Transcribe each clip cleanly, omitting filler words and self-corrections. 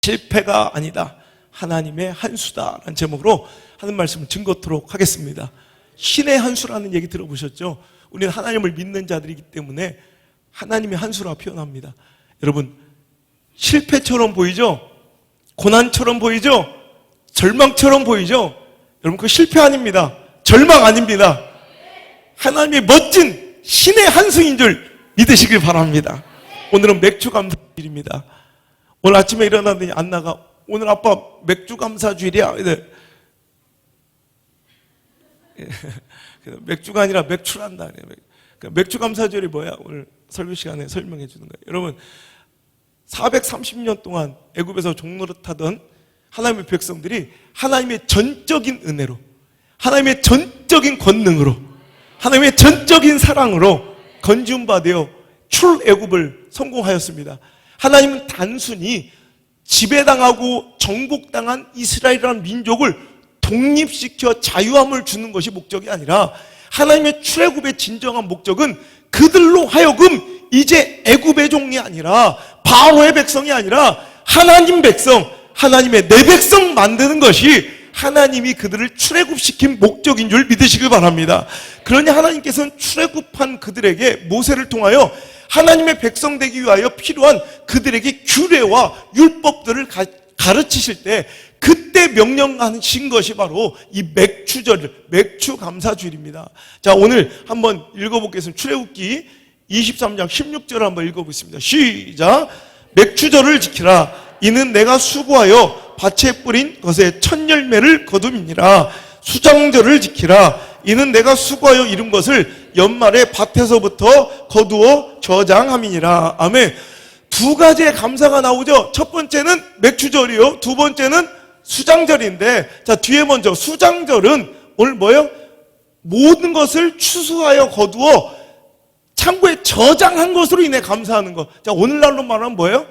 실패가 아니다, 하나님의 한 수다라는 제목으로 하는 말씀을 증거토록 하겠습니다. 신의 한 수라는 얘기 들어보셨죠? 우리는 하나님을 믿는 자들이기 때문에 하나님의 한 수라 표현합니다. 여러분, 실패처럼 보이죠? 고난처럼 보이죠? 절망처럼 보이죠? 여러분, 그거 실패 아닙니다. 절망 아닙니다. 하나님의 멋진 신의 한 수인 줄 믿으시길 바랍니다. 오늘은 맥주 감사주일입니다. 오늘 아침에 일어났더니 안나가 오늘 아빠 맥주 감사주일이야. 맥주가 아니라 맥주란다. 맥주 감사주일이 뭐야? 오늘 설교 시간에 설명해 주는 거예요. 여러분, 430년 동안 애굽에서 종노릇하던 하나님의 백성들이 하나님의 전적인 은혜로, 하나님의 전적인 권능으로, 하나님의 전적인 사랑으로 건지움받아 출애굽을 성공하였습니다. 하나님은 단순히 지배당하고 정복당한 이스라엘이라는 민족을 독립시켜 자유함을 주는 것이 목적이 아니라 하나님의 출애굽의 진정한 목적은 그들로 하여금 이제 애굽의 종이 아니라 바로의 백성이 아니라 하나님 백성, 하나님의 내 백성 만드는 것이 하나님이 그들을 출애굽시킨 목적인 줄 믿으시길 바랍니다. 그러니 하나님께서는 출애굽한 그들에게 모세를 통하여 하나님의 백성 되기 위하여 필요한 그들에게 규례와 율법들을 가르치실 때 그때 명령하신 것이 바로 이 맥주절, 맥주 감사주일입니다. 자, 오늘 한번 읽어보겠습니다. 출애굽기 23장 16절을 한번 읽어보겠습니다. 시작. 맥주절을 지키라. 이는 내가 수고하여 밭에 뿌린 것의 첫 열매를 거둠이니라. 수장절을 지키라. 이는 내가 수고하여 이룬 것을 연말에 밭에서부터 거두어 저장함이니라. 아멘. 두 가지의 감사가 나오죠. 첫 번째는 맥주절이요, 두 번째는 수장절인데, 자, 뒤에 먼저 수장절은 오늘 뭐예요? 모든 것을 추수하여 거두어 창고에 저장한 것으로 인해 감사하는 것. 자, 오늘날로 말하면 뭐예요?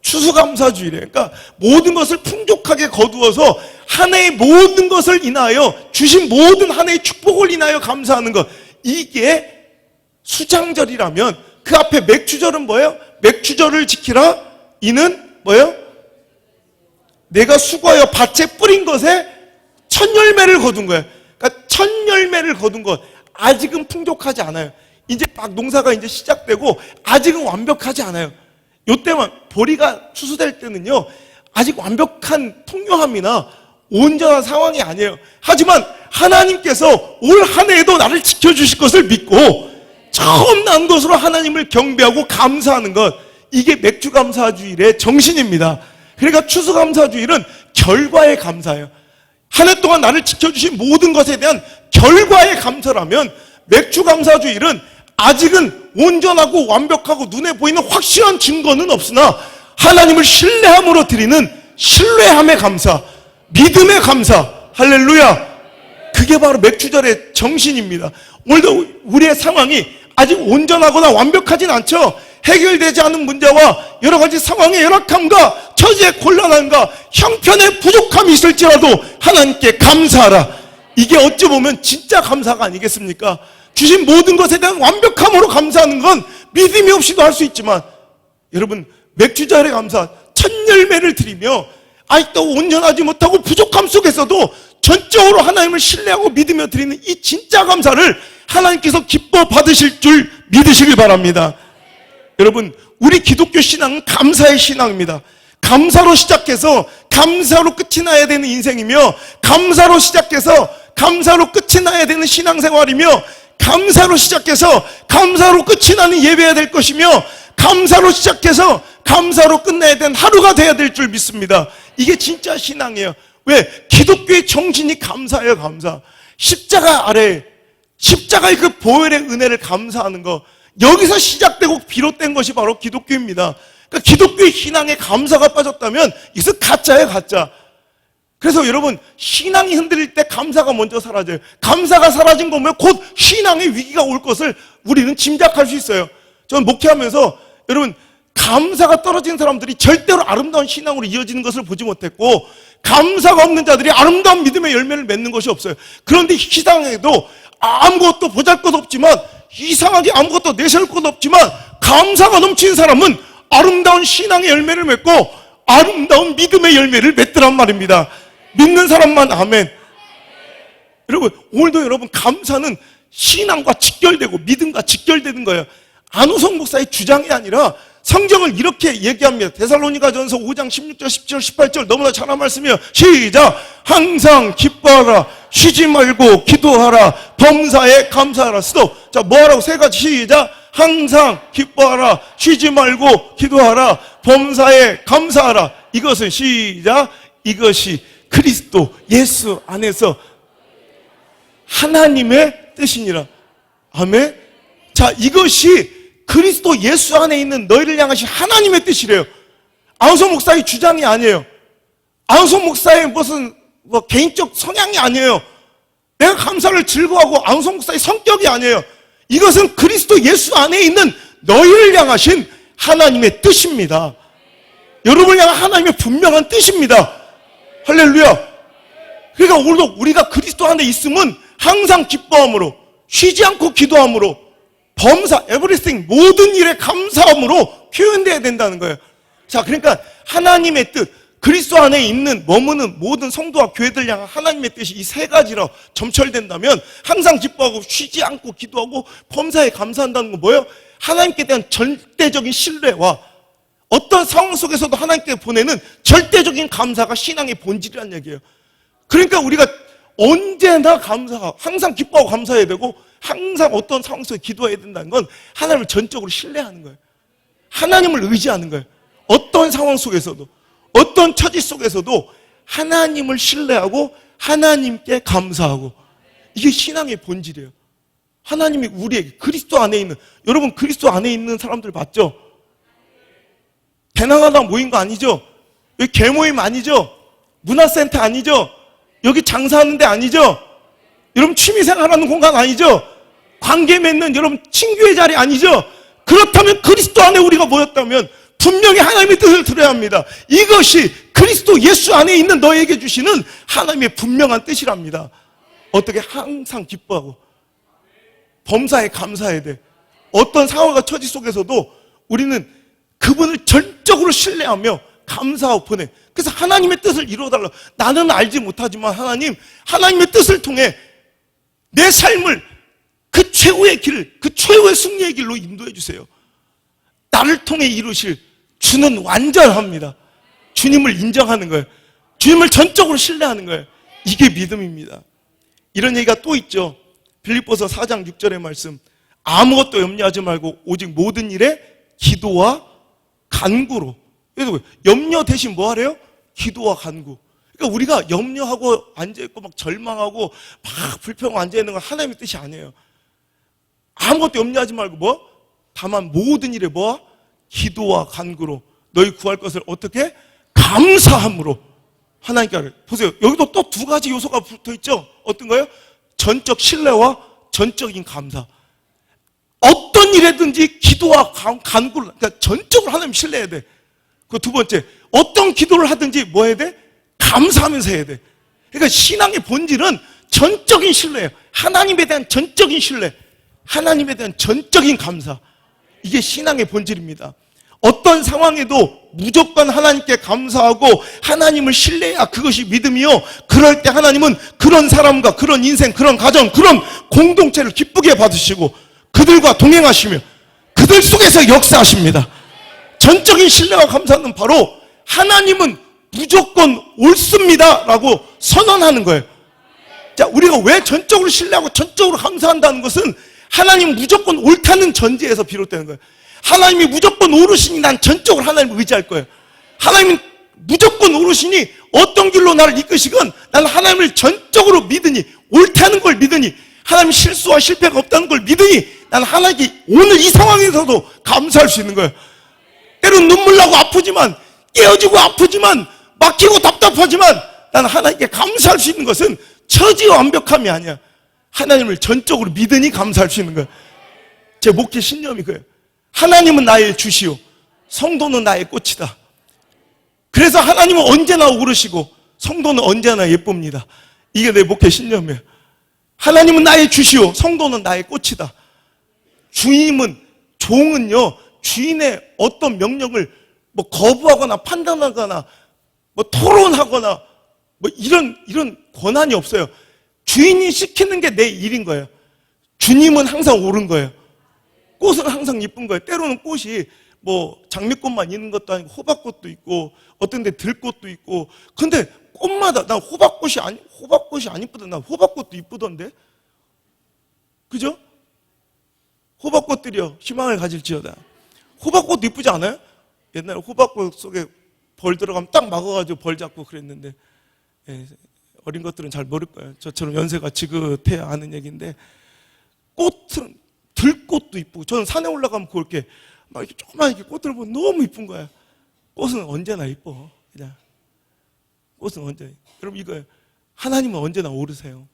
추수감사주일이에요. 그러니까 모든 것을 풍족하게 거두어서 한 해의 모든 것을 인하여 주신 모든 한 해의 축복을 인하여 감사하는 것. 이게 수장절이라면 그 앞에 맥주절은 뭐예요? 맥주절을 지키라. 이는 뭐예요? 내가 수고하여 밭에 뿌린 것에 첫 열매를 거둔 거예요. 그러니까 첫 열매를 거둔 것. 아직은 풍족하지 않아요. 이제 막 농사가 이제 시작되고 아직은 완벽하지 않아요. 요때만 보리가 추수될 때는요, 아직 완벽한 풍요함이나 온전한 상황이 아니에요. 하지만 하나님께서 올 한 해에도 나를 지켜주실 것을 믿고 처음 난 것으로 하나님을 경배하고 감사하는 것, 이게 맥주감사주일의 정신입니다. 그러니까 추수감사주일은 결과의 감사예요. 한 해 동안 나를 지켜주신 모든 것에 대한 결과의 감사라면, 맥주감사주일은 아직은 온전하고 완벽하고 눈에 보이는 확실한 증거는 없으나 하나님을 신뢰함으로 드리는 신뢰함의 감사, 믿음의 감사. 할렐루야. 그게 바로 맥주절의 정신입니다. 오늘도 우리의 상황이 아직 온전하거나 완벽하진 않죠. 해결되지 않은 문제와 여러 가지 상황의 열악함과 처지의 곤란함과 형편의 부족함이 있을지라도 하나님께 감사하라. 이게 어찌 보면 진짜 감사가 아니겠습니까? 주신 모든 것에 대한 완벽함으로 감사하는 건 믿음이 없이도 할 수 있지만, 여러분, 맥주절의 감사, 첫 열매를 드리며 아직도 온전하지 못하고 부족함 속에서도 전적으로 하나님을 신뢰하고 믿으며 드리는 이 진짜 감사를 하나님께서 기뻐 받으실 줄 믿으시길 바랍니다. 여러분, 우리 기독교 신앙은 감사의 신앙입니다. 감사로 시작해서 감사로 끝이 나야 되는 인생이며, 감사로 시작해서 감사로 끝이 나야 되는 신앙생활이며, 감사로 시작해서 감사로 끝이 나는 예배해야 될 것이며, 감사로 시작해서 감사로 끝내야 되는 하루가 돼야 될 줄 믿습니다. 이게 진짜 신앙이에요. 왜? 기독교의 정신이 감사예요. 감사. 십자가 아래, 십자가의 그 보혈의 은혜를 감사하는 것, 여기서 시작되고 비롯된 것이 바로 기독교입니다. 그러니까 기독교의 신앙에 감사가 빠졌다면 이것은 가짜예요. 가짜. 그래서 여러분, 신앙이 흔들릴 때 감사가 먼저 사라져요. 감사가 사라진 거면 곧 신앙의 위기가 올 것을 우리는 짐작할 수 있어요. 저는 목회하면서 여러분, 감사가 떨어진 사람들이 절대로 아름다운 신앙으로 이어지는 것을 보지 못했고, 감사가 없는 자들이 아름다운 믿음의 열매를 맺는 것이 없어요. 그런데 시장에도 아무것도 보잘것 없지만, 이상하게 아무것도 내세울 것 없지만 감사가 넘치는 사람은 아름다운 신앙의 열매를 맺고 아름다운 믿음의 열매를 맺더란 말입니다. 믿는 사람만 아멘. 여러분, 오늘도 여러분 감사는 신앙과 직결되고 믿음과 직결되는 거예요. 안우성 목사의 주장이 아니라 성경을 이렇게 얘기합니다. 데살로니가전서 5장 16절, 17절, 18절 너무나 잘한 말씀이에요. 시작! 항상 기뻐하라, 쉬지 말고 기도하라, 범사에 감사하라. 스톱. 자, 뭐하라고? 세 가지. 시작! 항상 기뻐하라, 쉬지 말고 기도하라, 범사에 감사하라. 이것은 시작! 이것이 그리스도 예수 안에서 하나님의 뜻이니라. 아멘. 자, 이것이 그리스도 예수 안에 있는 너희를 향하신 하나님의 뜻이래요. 안우성 목사의 주장이 아니에요. 안우성 목사의 무슨 개인적 성향이 아니에요. 내가 감사를 즐거워하고 안우성 목사의 성격이 아니에요. 이것은 그리스도 예수 안에 있는 너희를 향하신 하나님의 뜻입니다. 여러분을 향한 하나님의 분명한 뜻입니다. 할렐루야. 그러니까 오늘도 우리가 그리스도 안에 있음은 항상 기뻐함으로, 쉬지 않고 기도함으로, 범사, everything, 모든 일에 감사함으로 표현되어야 된다는 거예요. 자, 그러니까 하나님의 뜻, 그리스도 안에 있는 머무는 모든 성도와 교회들 향한 하나님의 뜻이 이 세 가지로 점철된다면 항상 기뻐하고 쉬지 않고 기도하고 범사에 감사한다는 건 뭐예요? 하나님께 대한 절대적인 신뢰와 어떤 상황 속에서도 하나님께 보내는 절대적인 감사가 신앙의 본질이라는 얘기예요. 그러니까 우리가 언제나 항상 기뻐하고 감사해야 되고 항상 어떤 상황 속에 기도해야 된다는 건 하나님을 전적으로 신뢰하는 거예요. 하나님을 의지하는 거예요. 어떤 상황 속에서도, 어떤 처지 속에서도 하나님을 신뢰하고 하나님께 감사하고, 이게 신앙의 본질이에요. 하나님이 우리에게 그리스도 안에 있는, 여러분 그리스도 안에 있는 사람들 맞죠? 개낭하다 모인 거 아니죠? 여기 개모임 아니죠? 문화센터 아니죠? 여기 장사하는 데 아니죠? 여러분 취미생활하는 공간 아니죠? 관계 맺는 여러분 친교의 자리 아니죠? 그렇다면 그리스도 안에 우리가 모였다면 분명히 하나님의 뜻을 들어야 합니다. 이것이 그리스도 예수 안에 있는 너에게 주시는 하나님의 분명한 뜻이랍니다. 어떻게 항상 기뻐하고 범사에 감사해야 돼. 어떤 상황과 처지 속에서도 우리는 그분을 전적으로 신뢰하며 감사하고 보내. 그래서 하나님의 뜻을 이루어달라. 나는 알지 못하지만 하나님의 뜻을 통해 내 삶을 그 최후의 길, 그 최후의 승리의 길로 인도해 주세요. 나를 통해 이루실 주는 완전합니다. 주님을 인정하는 거예요. 주님을 전적으로 신뢰하는 거예요. 이게 믿음입니다. 이런 얘기가 또 있죠. 빌립보서 4장 6절의 말씀. 아무것도 염려하지 말고 오직 모든 일에 기도와 간구로. 그래서 염려 대신 뭐 하래요? 기도와 간구. 그러니까 우리가 염려하고 앉아있고 막 절망하고 막 불평하고 앉아있는 건 하나님의 뜻이 아니에요. 아무것도 염려하지 말고 뭐? 다만 모든 일에 뭐야? 기도와 간구로 너희 구할 것을 어떻게? 감사함으로 하나님께. 보세요. 여기도 또 두 가지 요소가 붙어있죠. 어떤 거예요? 전적 신뢰와 전적인 감사. 어떤 일에든지 기도와 간구를, 그러니까 전적으로 하나님 신뢰해야 돼. 그 두 번째, 어떤 기도를 하든지 뭐 해야 돼? 감사하면서 해야 돼. 그러니까 신앙의 본질은 전적인 신뢰예요. 하나님에 대한 전적인 신뢰, 하나님에 대한 전적인 감사. 이게 신앙의 본질입니다. 어떤 상황에도 무조건 하나님께 감사하고 하나님을 신뢰해야 그것이 믿음이요. 그럴 때 하나님은 그런 사람과 그런 인생, 그런 가정, 그런 공동체를 기쁘게 받으시고 그들과 동행하시며 그들 속에서 역사하십니다. 전적인 신뢰와 감사는 바로 하나님은 무조건 옳습니다 라고 선언하는 거예요. 자, 우리가 왜 전적으로 신뢰하고 전적으로 감사한다는 것은 하나님 무조건 옳다는 전제에서 비롯되는 거예요. 하나님이 무조건 옳으시니 난 전적으로 하나님을 의지할 거예요. 하나님은 무조건 옳으시니 어떤 길로 나를 이끄시건 난 하나님을 전적으로 믿으니, 옳다는 걸 믿으니, 하나님 실수와 실패가 없다는 걸 믿으니 난 하나님께 오늘 이 상황에서도 감사할 수 있는 거예요. 때론 눈물 나고 아프지만, 깨어지고 아프지만, 막히고 답답하지만 난 하나님께 감사할 수 있는 것은 처지의 완벽함이 아니야. 하나님을 전적으로 믿으니 감사할 수 있는 거예요. 제 목회 신념이 그예요. 하나님은 나의 주시오, 성도는 나의 꽃이다. 그래서 하나님은 언제나 옳으시고 성도는 언제나 예쁩니다. 이게 내 목회 신념이에요. 하나님은 나의 주시오, 성도는 나의 꽃이다. 주인은, 종은요, 주인의 어떤 명령을 뭐 거부하거나 판단하거나 뭐 토론하거나 뭐 이런 권한이 없어요. 주인이 시키는 게 내 일인 거예요. 주님은 항상 옳은 거예요. 꽃은 항상 예쁜 거예요. 때로는 꽃이 뭐 장미꽃만 있는 것도 아니고 호박꽃도 있고 어떤 데 들꽃도 있고. 근데 꽃마다 난 호박꽃이 안 이쁘던데 난 호박꽃도 이쁘던데. 그죠? 호박꽃들이여 희망을 가질지어다. 호박꽃도 이쁘지 않아요? 옛날에 호박꽃 속에 벌 들어가면 딱 막아가지고 벌 잡고 그랬는데, 예, 어린 것들은 잘 모를 거예요. 저처럼 연세가 지긋해야 아는 얘기인데, 꽃은 들꽃도 이쁘고, 저는 산에 올라가면 그렇게 막 이렇게 조그만 이렇게 꽃들 보면 너무 이쁜 거야. 꽃은 언제나 이뻐. 그냥 꽃은 언제. 여러분 이거예요. 하나님은 언제나 오르세요.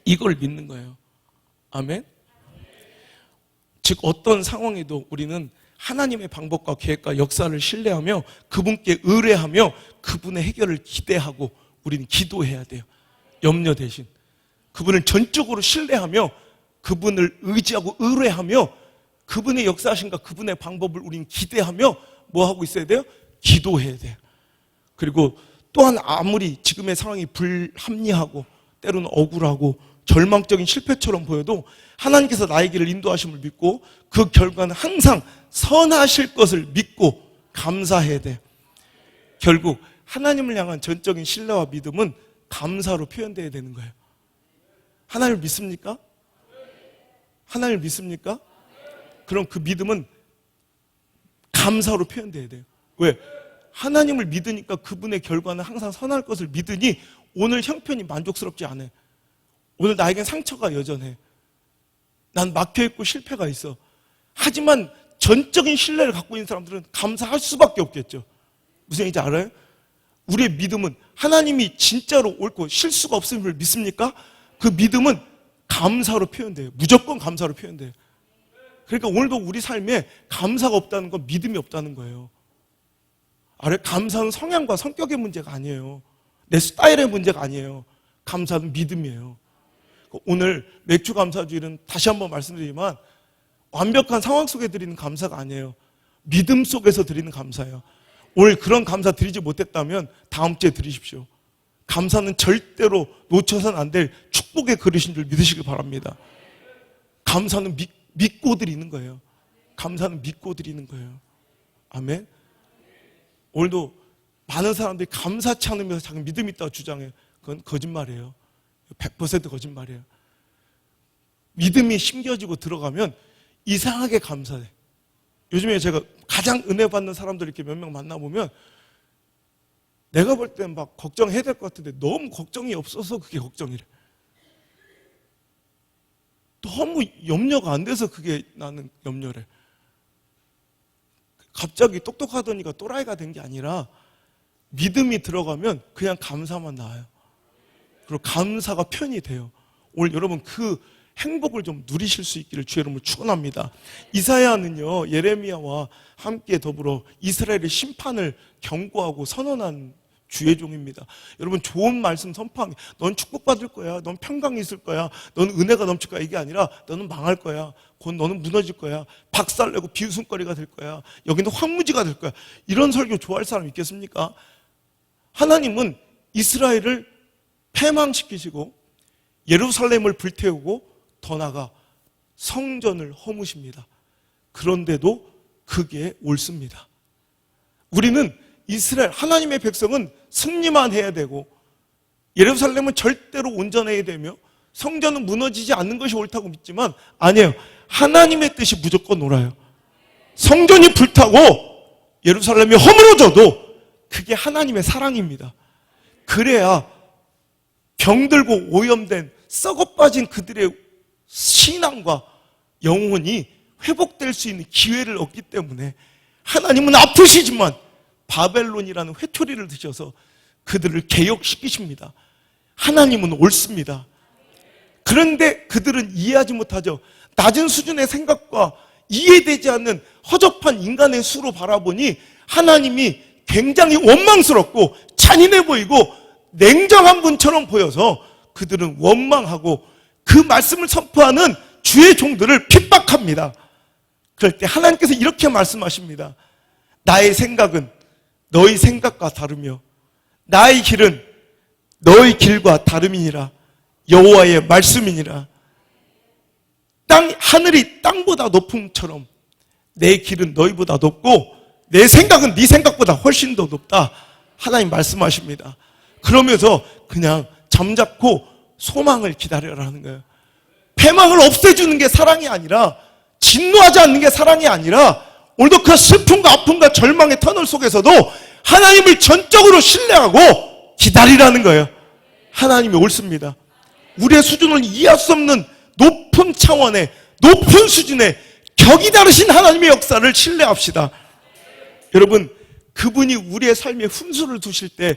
이걸 믿는 거예요. 아멘. 즉 어떤 상황에도 우리는 하나님의 방법과 계획과 역사를 신뢰하며 그분께 의뢰하며 그분의 해결을 기대하고 우리는 기도해야 돼요. 염려 대신 그분을 전적으로 신뢰하며 그분을 의지하고 의뢰하며 그분의 역사하신가 그분의 방법을 우리는 기대하며 뭐 하고 있어야 돼요? 기도해야 돼요. 그리고 또한 아무리 지금의 상황이 불합리하고 때로는 억울하고 절망적인 실패처럼 보여도 하나님께서 나의 길을 인도하심을 믿고 그 결과는 항상 선하실 것을 믿고 감사해야 돼요. 결국 하나님을 향한 전적인 신뢰와 믿음은 감사로 표현되어야 되는 거예요. 하나님을 믿습니까? 하나님을 믿습니까? 그럼 그 믿음은 감사로 표현되어야 돼요. 왜? 하나님을 믿으니까 그분의 결과는 항상 선할 것을 믿으니 오늘 형편이 만족스럽지 않아요. 오늘 나에겐 상처가 여전해. 난 막혀있고 실패가 있어. 하지만 전적인 신뢰를 갖고 있는 사람들은 감사할 수밖에 없겠죠. 무슨 얘기인지 알아요? 우리의 믿음은 하나님이 진짜로 옳고 실수가 없음을 믿습니까? 그 믿음은 감사로 표현돼요. 무조건 감사로 표현돼요. 그러니까 오늘도 우리 삶에 감사가 없다는 건 믿음이 없다는 거예요. 알아요? 감사는 성향과 성격의 문제가 아니에요. 내 스타일의 문제가 아니에요. 감사는 믿음이에요. 오늘 맥주 감사주일은 다시 한번 말씀드리지만 완벽한 상황 속에 드리는 감사가 아니에요. 믿음 속에서 드리는 감사예요. 오늘 그런 감사 드리지 못했다면 다음 주에 드리십시오. 감사는 절대로 놓쳐서는 안 될 축복의 그릇인 줄 믿으시길 바랍니다. 감사는 믿고 드리는 거예요. 감사는 믿고 드리는 거예요. 아멘. 오늘도 많은 사람들이 감사치 않으면서 자기 믿음이 있다고 주장해요. 그건 거짓말이에요. 100% 거짓말이에요. 믿음이 심겨지고 들어가면 이상하게 감사해. 요즘에 제가 가장 은혜 받는 사람들 이렇게 몇 명 만나보면 내가 볼 땐 막 걱정해야 될 것 같은데 너무 걱정이 없어서 그게 걱정이래. 너무 염려가 안 돼서 그게 나는 염려래. 갑자기 똑똑하더니가 또라이가 된 게 아니라 믿음이 들어가면 그냥 감사만 나와요. 그리고 감사가 표현이 돼요. 오늘 여러분 그 행복을 좀 누리실 수 있기를 주의 이름으로 축원합니다. 이사야는요 예레미야와 함께 더불어 이스라엘의 심판을 경고하고 선언한 주의 종입니다. 여러분 좋은 말씀 선포하기, 넌 축복받을 거야, 넌 평강이 있을 거야, 넌 은혜가 넘칠 거야 이게 아니라 너는 망할 거야, 곧 너는 무너질 거야, 박살내고 비웃음거리가 될 거야, 여기는 황무지가 될 거야. 이런 설교 좋아할 사람 있겠습니까? 하나님은 이스라엘을 패망시키시고 예루살렘을 불태우고 더 나아가 성전을 허무십니다. 그런데도 그게 옳습니다. 우리는 이스라엘 하나님의 백성은 승리만 해야 되고 예루살렘은 절대로 온전해야 되며 성전은 무너지지 않는 것이 옳다고 믿지만 아니에요. 하나님의 뜻이 무조건 옳아요. 성전이 불타고 예루살렘이 허물어져도 그게 하나님의 사랑입니다. 그래야 병들고 오염된 썩어빠진 그들의 신앙과 영혼이 회복될 수 있는 기회를 얻기 때문에 하나님은 아프시지만 바벨론이라는 회초리를 드셔서 그들을 개혁시키십니다. 하나님은 옳습니다. 그런데 그들은 이해하지 못하죠. 낮은 수준의 생각과 이해되지 않는 허접한 인간의 수로 바라보니 하나님이 굉장히 원망스럽고 잔인해 보이고 냉정한 분처럼 보여서 그들은 원망하고 그 말씀을 선포하는 주의 종들을 핍박합니다. 그럴 때 하나님께서 이렇게 말씀하십니다. 나의 생각은 너희 생각과 다르며 나의 길은 너희 길과 다름이니라. 여호와의 말씀이니라. 하늘이 땅보다 높음처럼 내 길은 너희보다 높고 내 생각은 네 생각보다 훨씬 더 높다. 하나님 말씀하십니다. 그러면서 그냥 잠자코 소망을 기다려라는 거예요. 패망을 없애주는 게 사랑이 아니라, 진노하지 않는 게 사랑이 아니라, 오늘도 그 슬픔과 아픔과 절망의 터널 속에서도 하나님을 전적으로 신뢰하고 기다리라는 거예요. 하나님이 옳습니다. 우리의 수준을 이해할 수 없는 높은 차원의, 높은 수준의 격이 다르신 하나님의 역사를 신뢰합시다. 여러분, 그분이 우리의 삶에 훈수를 두실 때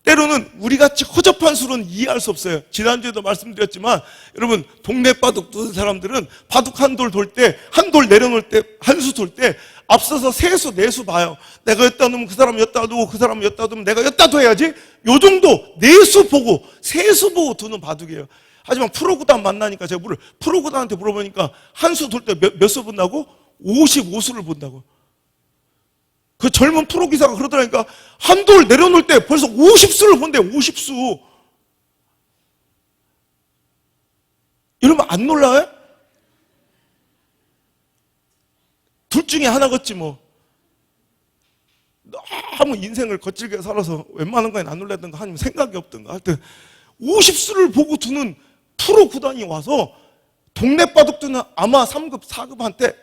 때로는 우리같이 허접한 수로는 이해할 수 없어요. 지난주에도 말씀드렸지만 여러분, 동네 바둑 두는 사람들은 바둑 한 돌 돌 때, 한 돌 내려놓을 때, 한 수 돌 때 앞서서 세 수, 네 수 봐요. 내가 였다 놓으면 그 사람 였다 두고, 그 사람 였다 두면 내가 였다 둬야지. 요 정도 네 수 보고, 세 수 보고 두는 바둑이에요. 하지만 프로구단 만나니까 제가 프로구단한테 물어보니까 한 수 돌 때 몇 수 본다고? 55수를 본다고. 그 젊은 프로기사가 그러더라니까 한 돌 내려놓을 때 벌써 50수를 본대. 50수. 이러면 안 놀라요? 둘 중에 하나겠지 뭐. 너무 인생을 거칠게 살아서 웬만한 거엔 안 놀랐던가 아니면 생각이 없던가 할 때 50수를 보고 두는 프로 구단이 와서 동네 바둑 두는 아마 3급, 4급한테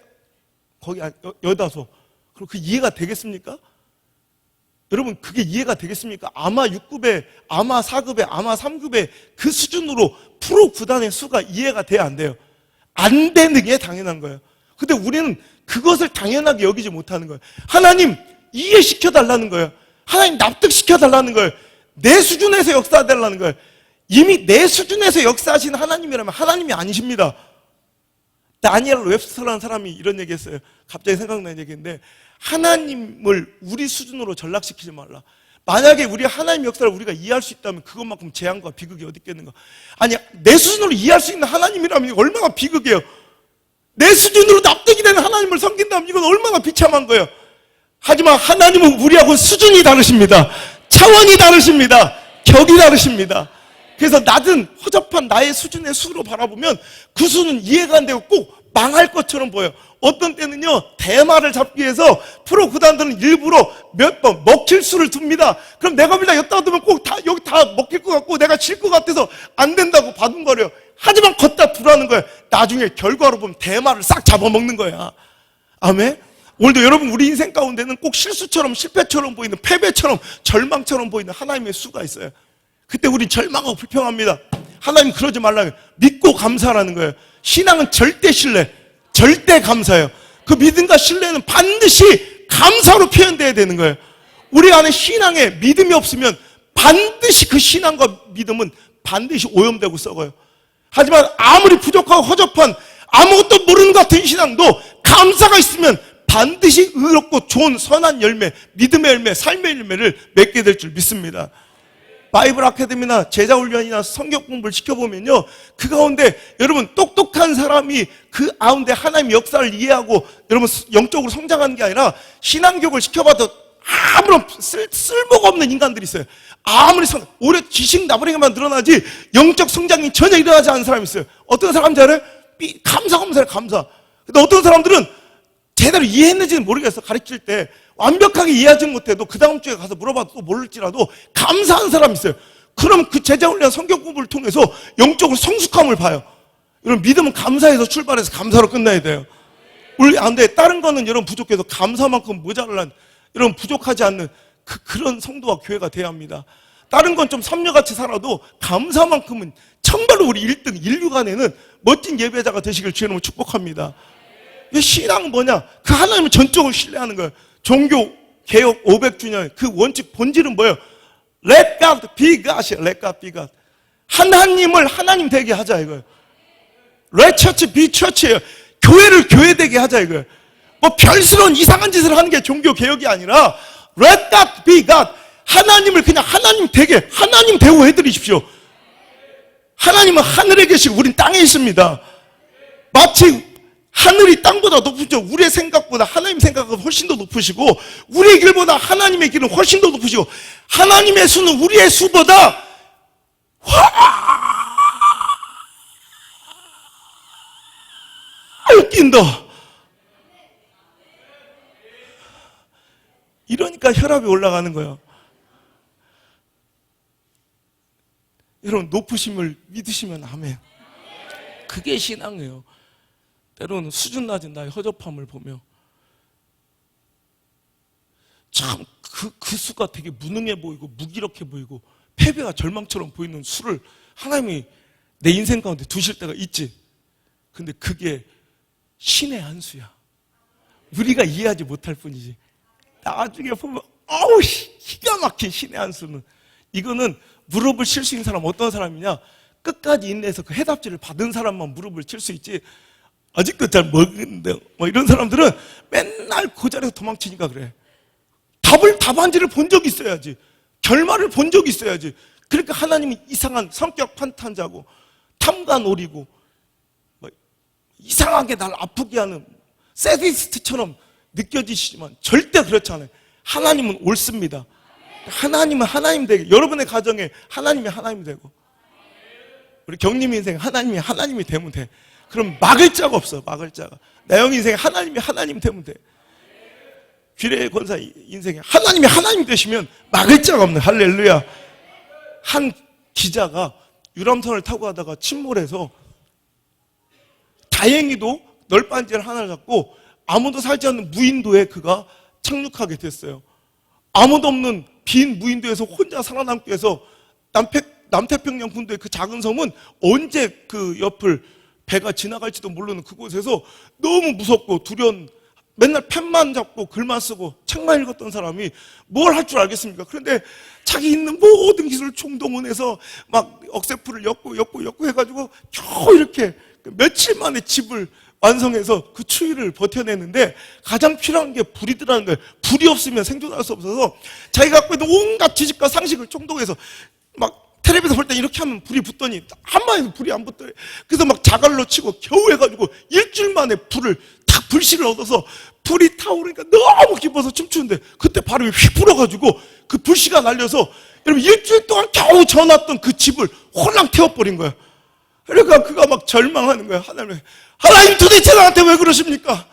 거기 여다서 그럼 그 이해가 되겠습니까? 여러분, 그게 이해가 되겠습니까? 아마 6급에, 아마 4급에, 아마 3급에 그 수준으로 프로 구단의 수가 이해가 돼야 안 돼요. 안 되는 게 당연한 거예요. 근데 우리는 그것을 당연하게 여기지 못하는 거예요. 하나님 이해시켜달라는 거예요. 하나님 납득시켜달라는 거예요. 내 수준에서 역사하달라는 거예요. 이미 내 수준에서 역사하신 하나님이라면 하나님이 아니십니다. 다니엘 웹스터라는 사람이 이런 얘기 했어요. 갑자기 생각나는 얘기인데, 하나님을 우리 수준으로 전락시키지 말라. 만약에 우리 하나님 역사를 우리가 이해할 수 있다면 그것만큼 재앙과 비극이 어디 있겠는가. 아니, 내 수준으로 이해할 수 있는 하나님이라면 얼마나 비극이에요. 내 수준으로 납득이 되는 하나님을 섬긴다면 이건 얼마나 비참한 거예요. 하지만 하나님은 우리하고 수준이 다르십니다. 차원이 다르십니다. 격이 다르십니다. 그래서 낮은 허접한 나의 수준의 수로 바라보면 그 수는 이해가 안 되고 꼭 망할 것처럼 보여요. 어떤 때는요, 대마를 잡기 위해서 프로 구단들은 일부러 몇 번 먹힐 수를 둡니다. 그럼 내가 빌라 였다 두면 꼭 다 여기 다 먹힐 것 같고 내가 질 것 같아서 안 된다고 바둥거려요. 하지만 걷다 두라는 거예요. 나중에 결과로 보면 대마를 싹 잡아먹는 거야. 아멘? 오늘도 여러분, 우리 인생 가운데는 꼭 실수처럼, 실패처럼 보이는, 패배처럼, 절망처럼 보이는 하나님의 수가 있어요. 그때 우리 절망하고 불평합니다. 하나님 그러지 말라고. 믿고 감사하라는 거예요. 신앙은 절대 신뢰, 절대 감사예요. 그 믿음과 신뢰는 반드시 감사로 표현돼야 되는 거예요. 우리 안에 신앙에 믿음이 없으면 반드시 그 신앙과 믿음은 반드시 오염되고 썩어요. 하지만 아무리 부족하고 허접한 아무것도 모르는 것 같은 신앙도 감사가 있으면 반드시 의롭고 좋은 선한 열매, 믿음의 열매, 삶의 열매를 맺게 될 줄 믿습니다. 바이블 아카데미나 제자훈련이나 성경 공부를 시켜보면요, 그 가운데 여러분 똑똑한 사람이 그 가운데 하나님의 역사를 이해하고 여러분 영적으로 성장하는 게 아니라 신앙교육을 시켜봐도 아무런 쓸모가 없는 인간들이 있어요. 아무리 오히려 지식 나부랭이만 늘어나지 영적 성장이 전혀 일어나지 않는 사람이 있어요. 어떤 사람인지 알아요? 감사가 없어요. 감사. 근데 어떤 사람들은 제대로 이해했는지는 모르겠어. 가르칠 때 완벽하게 이해하지 못해도 그 다음 주에 가서 물어봐도 또 모를지라도 감사한 사람이 있어요. 그럼 그 제자훈련 성경 공부를 통해서 영적으로 성숙함을 봐요. 여러분, 믿음은 감사해서 출발해서 감사로 끝나야 돼요. 우리 안 돼. 다른 거는 여러분 부족해도 감사만큼 모자란, 여러분 부족하지 않는 그런 성도와 교회가 돼야 합니다. 다른 건 좀 삼녀같이 살아도 감사만큼은 정말로 우리 1등, 인류 간에는 멋진 예배자가 되시길 주님으로 축복합니다. 신앙은 뭐냐? 그 하나님을 전적으로 신뢰하는 거예요. 종교 개혁 500주년 그 원칙 본질은 뭐예요? Let God be God이에요. Let God be God. 하나님을 하나님 되게 하자 이거예요. Let Church be Church예요. 교회를 교회 되게 하자 이거예요. 뭐 별스러운 이상한 짓을 하는 게 종교 개혁이 아니라 Let God be God. 하나님을 그냥 하나님 되게, 하나님 대우 해드리십시오. 하나님은 하늘에 계시고 우린 땅에 있습니다. 마치 하늘이 땅보다 높으죠. 우리의 생각보다 하나님 생각은 훨씬 더 높으시고, 우리의 길보다 하나님의 길은 훨씬 더 높으시고, 하나님의 수는 우리의 수보다 훨씬 더. 이러니까 혈압이 올라가는 거예요. 여러분, 높으심을 믿으시면 아멘. 그게 신앙이에요. 때로는 수준 낮은 나의 허접함을 보며 참 그 수가 되게 무능해 보이고 무기력해 보이고 패배가 절망처럼 보이는 수를 하나님이 내 인생 가운데 두실 때가 있지. 근데 그게 신의 한 수야. 우리가 이해하지 못할 뿐이지. 나중에 보면 어우, 기가 막힌 신의 한 수는, 이거는 무릎을 칠 수 있는 사람 어떤 사람이냐, 끝까지 인내해서 그 해답지를 받은 사람만 무릎을 칠 수 있지, 아직도 잘 모르는데 뭐 이런 사람들은 맨날 그 자리에서 도망치니까 그래. 답안지를 본 적이 있어야지. 결말을 본 적이 있어야지. 그러니까 하나님이 이상한 성격 판탄자고 탐관오리고 뭐 이상하게 날 아프게 하는 세디스트처럼 느껴지시지만 절대 그렇지 않아요. 하나님은 옳습니다. 하나님은 하나님 되게, 여러분의 가정에 하나님이 하나님 되고, 우리 경림 인생 하나님이 하나님이 되면 돼. 그럼 막을 자가 없어. 막을 자가. 나영 인생에 하나님이 하나님 되면 돼. 귀례 권사 인생에 하나님이 하나님 되시면 막을 자가 없네. 할렐루야. 한 기자가 유람선을 타고 가다가 침몰해서 다행히도 널빤지를 하나를 잡고 아무도 살지 않는 무인도에 그가 착륙하게 됐어요. 아무도 없는 빈 무인도에서 혼자 살아남기 위해서 남태평양 군도의 그 작은 섬은 언제 그 옆을 배가 지나갈지도 모르는 그곳에서 너무 무섭고 두려운, 맨날 펜만 잡고 글만 쓰고 책만 읽었던 사람이 뭘 할 줄 알겠습니까? 그런데 자기 있는 모든 기술을 총동원해서 막 억새풀을 엮고 해가지고 겨우 이렇게 며칠 만에 집을 완성해서 그 추위를 버텨내는데, 가장 필요한 게 불이더라는 거예요. 불이 없으면 생존할 수 없어서 자기가 갖고 있는 온갖 지식과 상식을 총동해서 막 텔레비에서 볼 때 이렇게 하면 불이 붙더니 한마디도 불이 안 붙더래. 그래서 막 자갈로 치고 겨우 해가지고 일주일 만에 불을 딱 불씨를 얻어서 불이 타오르니까 너무 기뻐서 춤추는데, 그때 바람이 휙 불어가지고 그 불씨가 날려서 여러분 일주일 동안 겨우 져놨던 그 집을 홀랑 태워버린 거야. 그러니까 그가 막 절망하는 거야. 하나님 도대체 나한테 왜 그러십니까?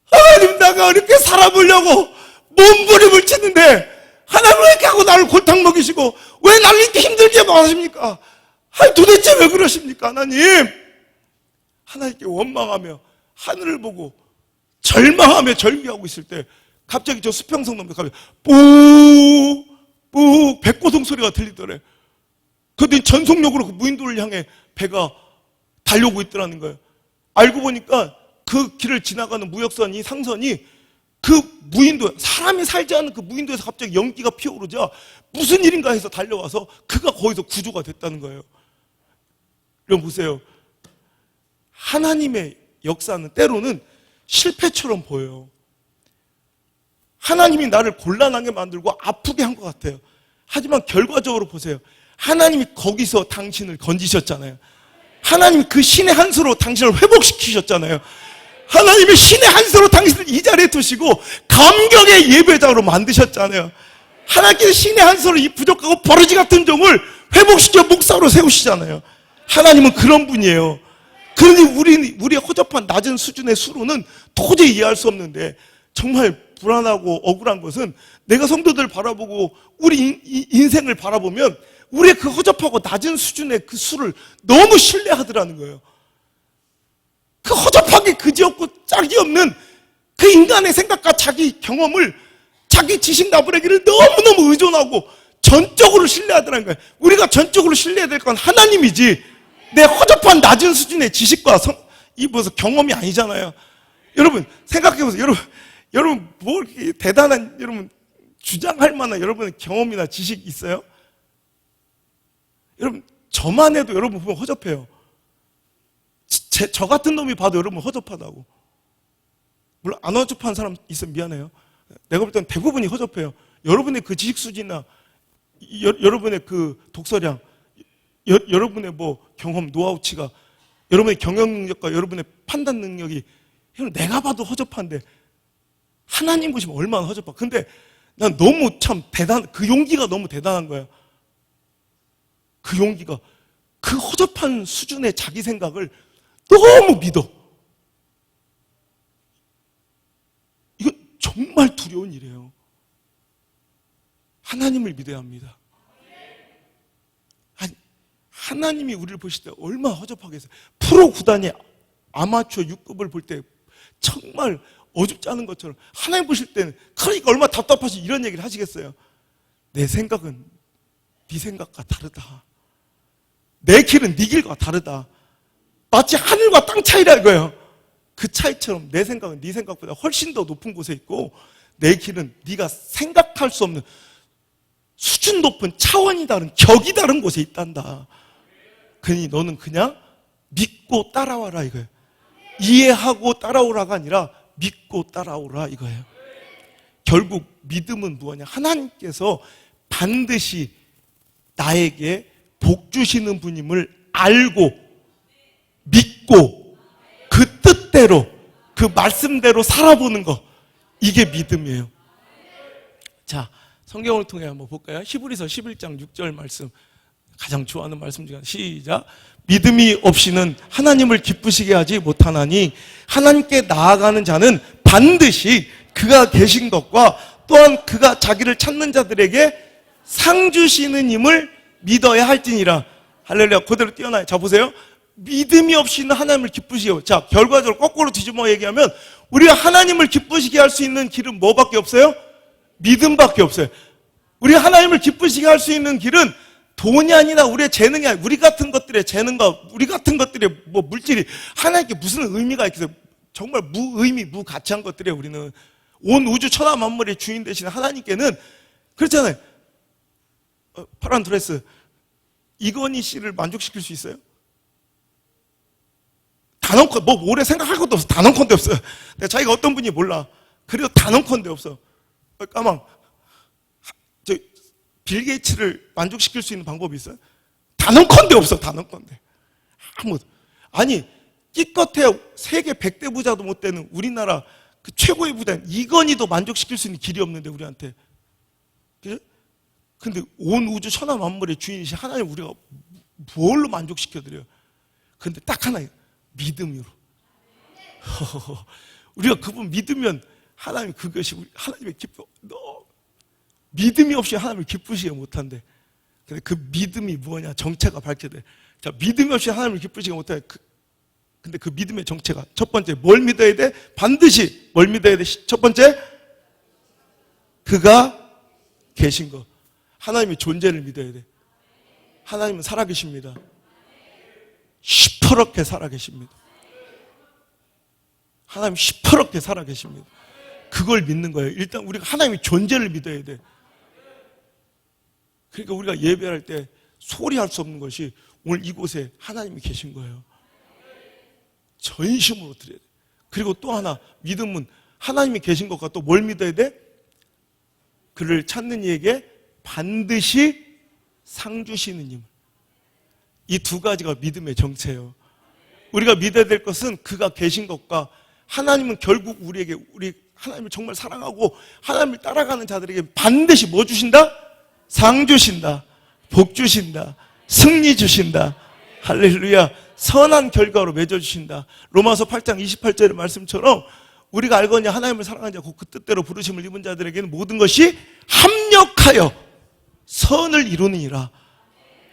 하나님, 내가 이렇게 살아보려고 몸부림을 치는데 하나님 왜 이렇게 하고 나를 골탕 먹이시고 왜 나를 이렇게 힘들게 하십니까? 도대체 왜 그러십니까? 하나님. 하나님께 원망하며 하늘을 보고 절망하며 절규하고 있을 때 갑자기 저 수평성 넘게 갑자기 뿌 백고동 소리가 들리더래. 그랬더니 전속력으로 그 무인도를 향해 배가 달려오고 있더라는 거예요. 알고 보니까 그 길을 지나가는 무역선이, 상선이 그 무인도, 사람이 살지 않은 그 무인도에서 갑자기 연기가 피어오르자 무슨 일인가 해서 달려와서 그가 거기서 구조가 됐다는 거예요. 여러분 보세요. 하나님의 역사는 때로는 실패처럼 보여요. 하나님이 나를 곤란하게 만들고 아프게 한 것 같아요. 하지만 결과적으로 보세요. 하나님이 거기서 당신을 건지셨잖아요. 하나님이 그 신의 한 수로 당신을 회복시키셨잖아요. 하나님이 신의 한 수로 당신을 이 자리에 두시고 감격의 예배자로 만드셨잖아요. 하나님께서 신의 한 수로 이 부족하고 버러지 같은 종을 회복시켜 목사로 세우시잖아요. 하나님은 그런 분이에요. 그러니 우리의 허접한 낮은 수준의 수로는 도저히 이해할 수 없는데, 정말 불안하고 억울한 것은 내가 성도들 바라보고 우리 인생을 바라보면 우리의 그 허접하고 낮은 수준의 그 수를 너무 신뢰하더라는 거예요. 그 허접하게 그지없고 짝이 없는 그 인간의 생각과 자기 경험을, 자기 지식 나부레기를 너무너무 의존하고 전적으로 신뢰하더라는 거예요. 우리가 전적으로 신뢰해야 될 건 하나님이지 내 허접한 낮은 수준의 지식과 경험이 아니잖아요. 여러분 생각해보세요. 여러분 뭐 이렇게 대단한, 여러분 주장할 만한 여러분의 경험이나 지식 있어요? 여러분 저만 해도 여러분 보면 허접해요. 저 같은 놈이 봐도 여러분 허접하다고. 물론 안 허접한 사람 있으면 미안해요. 내가 볼 때는 대부분이 허접해요. 여러분의 그 지식 수준이나 여러분의 그 독서량, 여러분의 뭐 경험, 노하우치가, 여러분의 경영 능력과 여러분의 판단 능력이 여러분, 내가 봐도 허접한데 하나님 보시면 얼마나 허접하. 근데 난 너무 참 그 용기가 너무 대단한 거야. 그 용기가, 그 허접한 수준의 자기 생각을 너무 믿어. 이거 정말 두려운 일이에요. 하나님을 믿어야 합니다. 아니, 하나님이 우리를 보실 때 얼마나 허접하겠어요. 프로 구단이 아마추어 6급을 볼 때 정말 어줍지 않은 것처럼 하나님 보실 때는 그러니까 얼마나 답답하시 이런 얘기를 하시겠어요. 내 생각은 네 생각과 다르다. 내 길은 네 길과 다르다. 마치 하늘과 땅 차이라 이거예요. 그 차이처럼 내 생각은 네 생각보다 훨씬 더 높은 곳에 있고 내 길은 네가 생각할 수 없는 수준 높은 차원이 다른 격이 다른 곳에 있단다. 그러니 너는 그냥 믿고 따라와라 이거예요. 이해하고 따라오라가 아니라 믿고 따라오라 이거예요. 결국 믿음은 무엇이냐? 하나님께서 반드시 나에게 복 주시는 분임을 알고 믿고 그 뜻대로 그 말씀대로 살아보는 거, 이게 믿음이에요. 자, 성경을 통해 한번 볼까요? 히브리서 11장 6절 말씀, 가장 좋아하는 말씀 중에 하나. 시작. 믿음이 없이는 하나님을 기쁘시게 하지 못하나니 하나님께 나아가는 자는 반드시 그가 계신 것과 또한 그가 자기를 찾는 자들에게 상 주시는 힘을 믿어야 할지니라. 할렐루야. 그대로 뛰어나요. 자, 보세요. 믿음이 없이는 하나님을 기쁘시게 하고. 자, 결과적으로 거꾸로 뒤집어 얘기하면 우리가 하나님을 기쁘시게 할 수 있는 길은 뭐밖에 없어요? 믿음밖에 없어요. 우리가 하나님을 기쁘시게 할 수 있는 길은 돈이 아니라 우리의 재능이 아니라 우리 같은 것들의 재능과 우리 같은 것들의 뭐 물질이 하나님께 무슨 의미가 있겠어요? 정말 무의미, 무가치한 것들이에요. 우리는 온 우주 천하 만물의 주인 되시는 하나님께는 그렇잖아요. 파란 드레스 이건희 씨를 만족시킬 수 있어요? 단언컨 뭐 오래 생각할 것도 없어. 단언컨대 없어요. 자기가 어떤 분이 몰라. 그래도 단언컨대 없어. 까망 빌 게이츠를 만족시킬 수 있는 방법이 있어요? 단언컨대 없어. 단언컨대 아무도. 아니 끼껏해 세계 100대 부자도 못 되는 우리나라 그 최고의 부자인 이건희도 만족시킬 수 있는 길이 없는데 우리한테. 그죠? 근데 온 우주 천하 만물의 주인이신 하나님 우리가 뭘로 만족시켜드려요? 근데 딱 하나예요. 믿음으로. 우리가 그분 믿으면 하나님 그것이 하나님의 기뻐. 믿음이 없이 하나님을 기쁘시게 못한대. 근데 그 믿음이 뭐냐? 정체가 밝혀야 돼. 자, 믿음이 없이 하나님을 기쁘시게 못해. 근데 그 믿음의 정체가 첫 번째 뭘 믿어야 돼? 반드시 뭘 믿어야 돼? 첫 번째 그가 계신 거. 하나님의 존재를 믿어야 돼. 하나님은 살아계십니다. 시퍼렇게 살아계십니다. 하나님 시퍼렇게 살아계십니다. 그걸 믿는 거예요. 일단 우리가 하나님의 존재를 믿어야 돼. 그러니까 우리가 예배할 때 소리할 수 없는 것이 오늘 이곳에 하나님이 계신 거예요. 전심으로 드려야 돼. 그리고 또 하나 믿음은 하나님이 계신 것과 또 뭘 믿어야 돼? 그를 찾는 이에게 반드시 상 주시는 힘. 이 두 가지가 믿음의 정체예요. 우리가 믿어야 될 것은 그가 계신 것과 하나님은 결국 우리 하나님을 정말 사랑하고 하나님을 따라가는 자들에게 반드시 뭐 주신다? 상 주신다. 복 주신다. 승리 주신다. 할렐루야. 선한 결과로 맺어주신다. 로마서 8장 28절의 말씀처럼 우리가 알거니 하나님을 사랑하는 자 곧 그 뜻대로 부르심을 입은 자들에게는 모든 것이 합력하여 선을 이루느니라.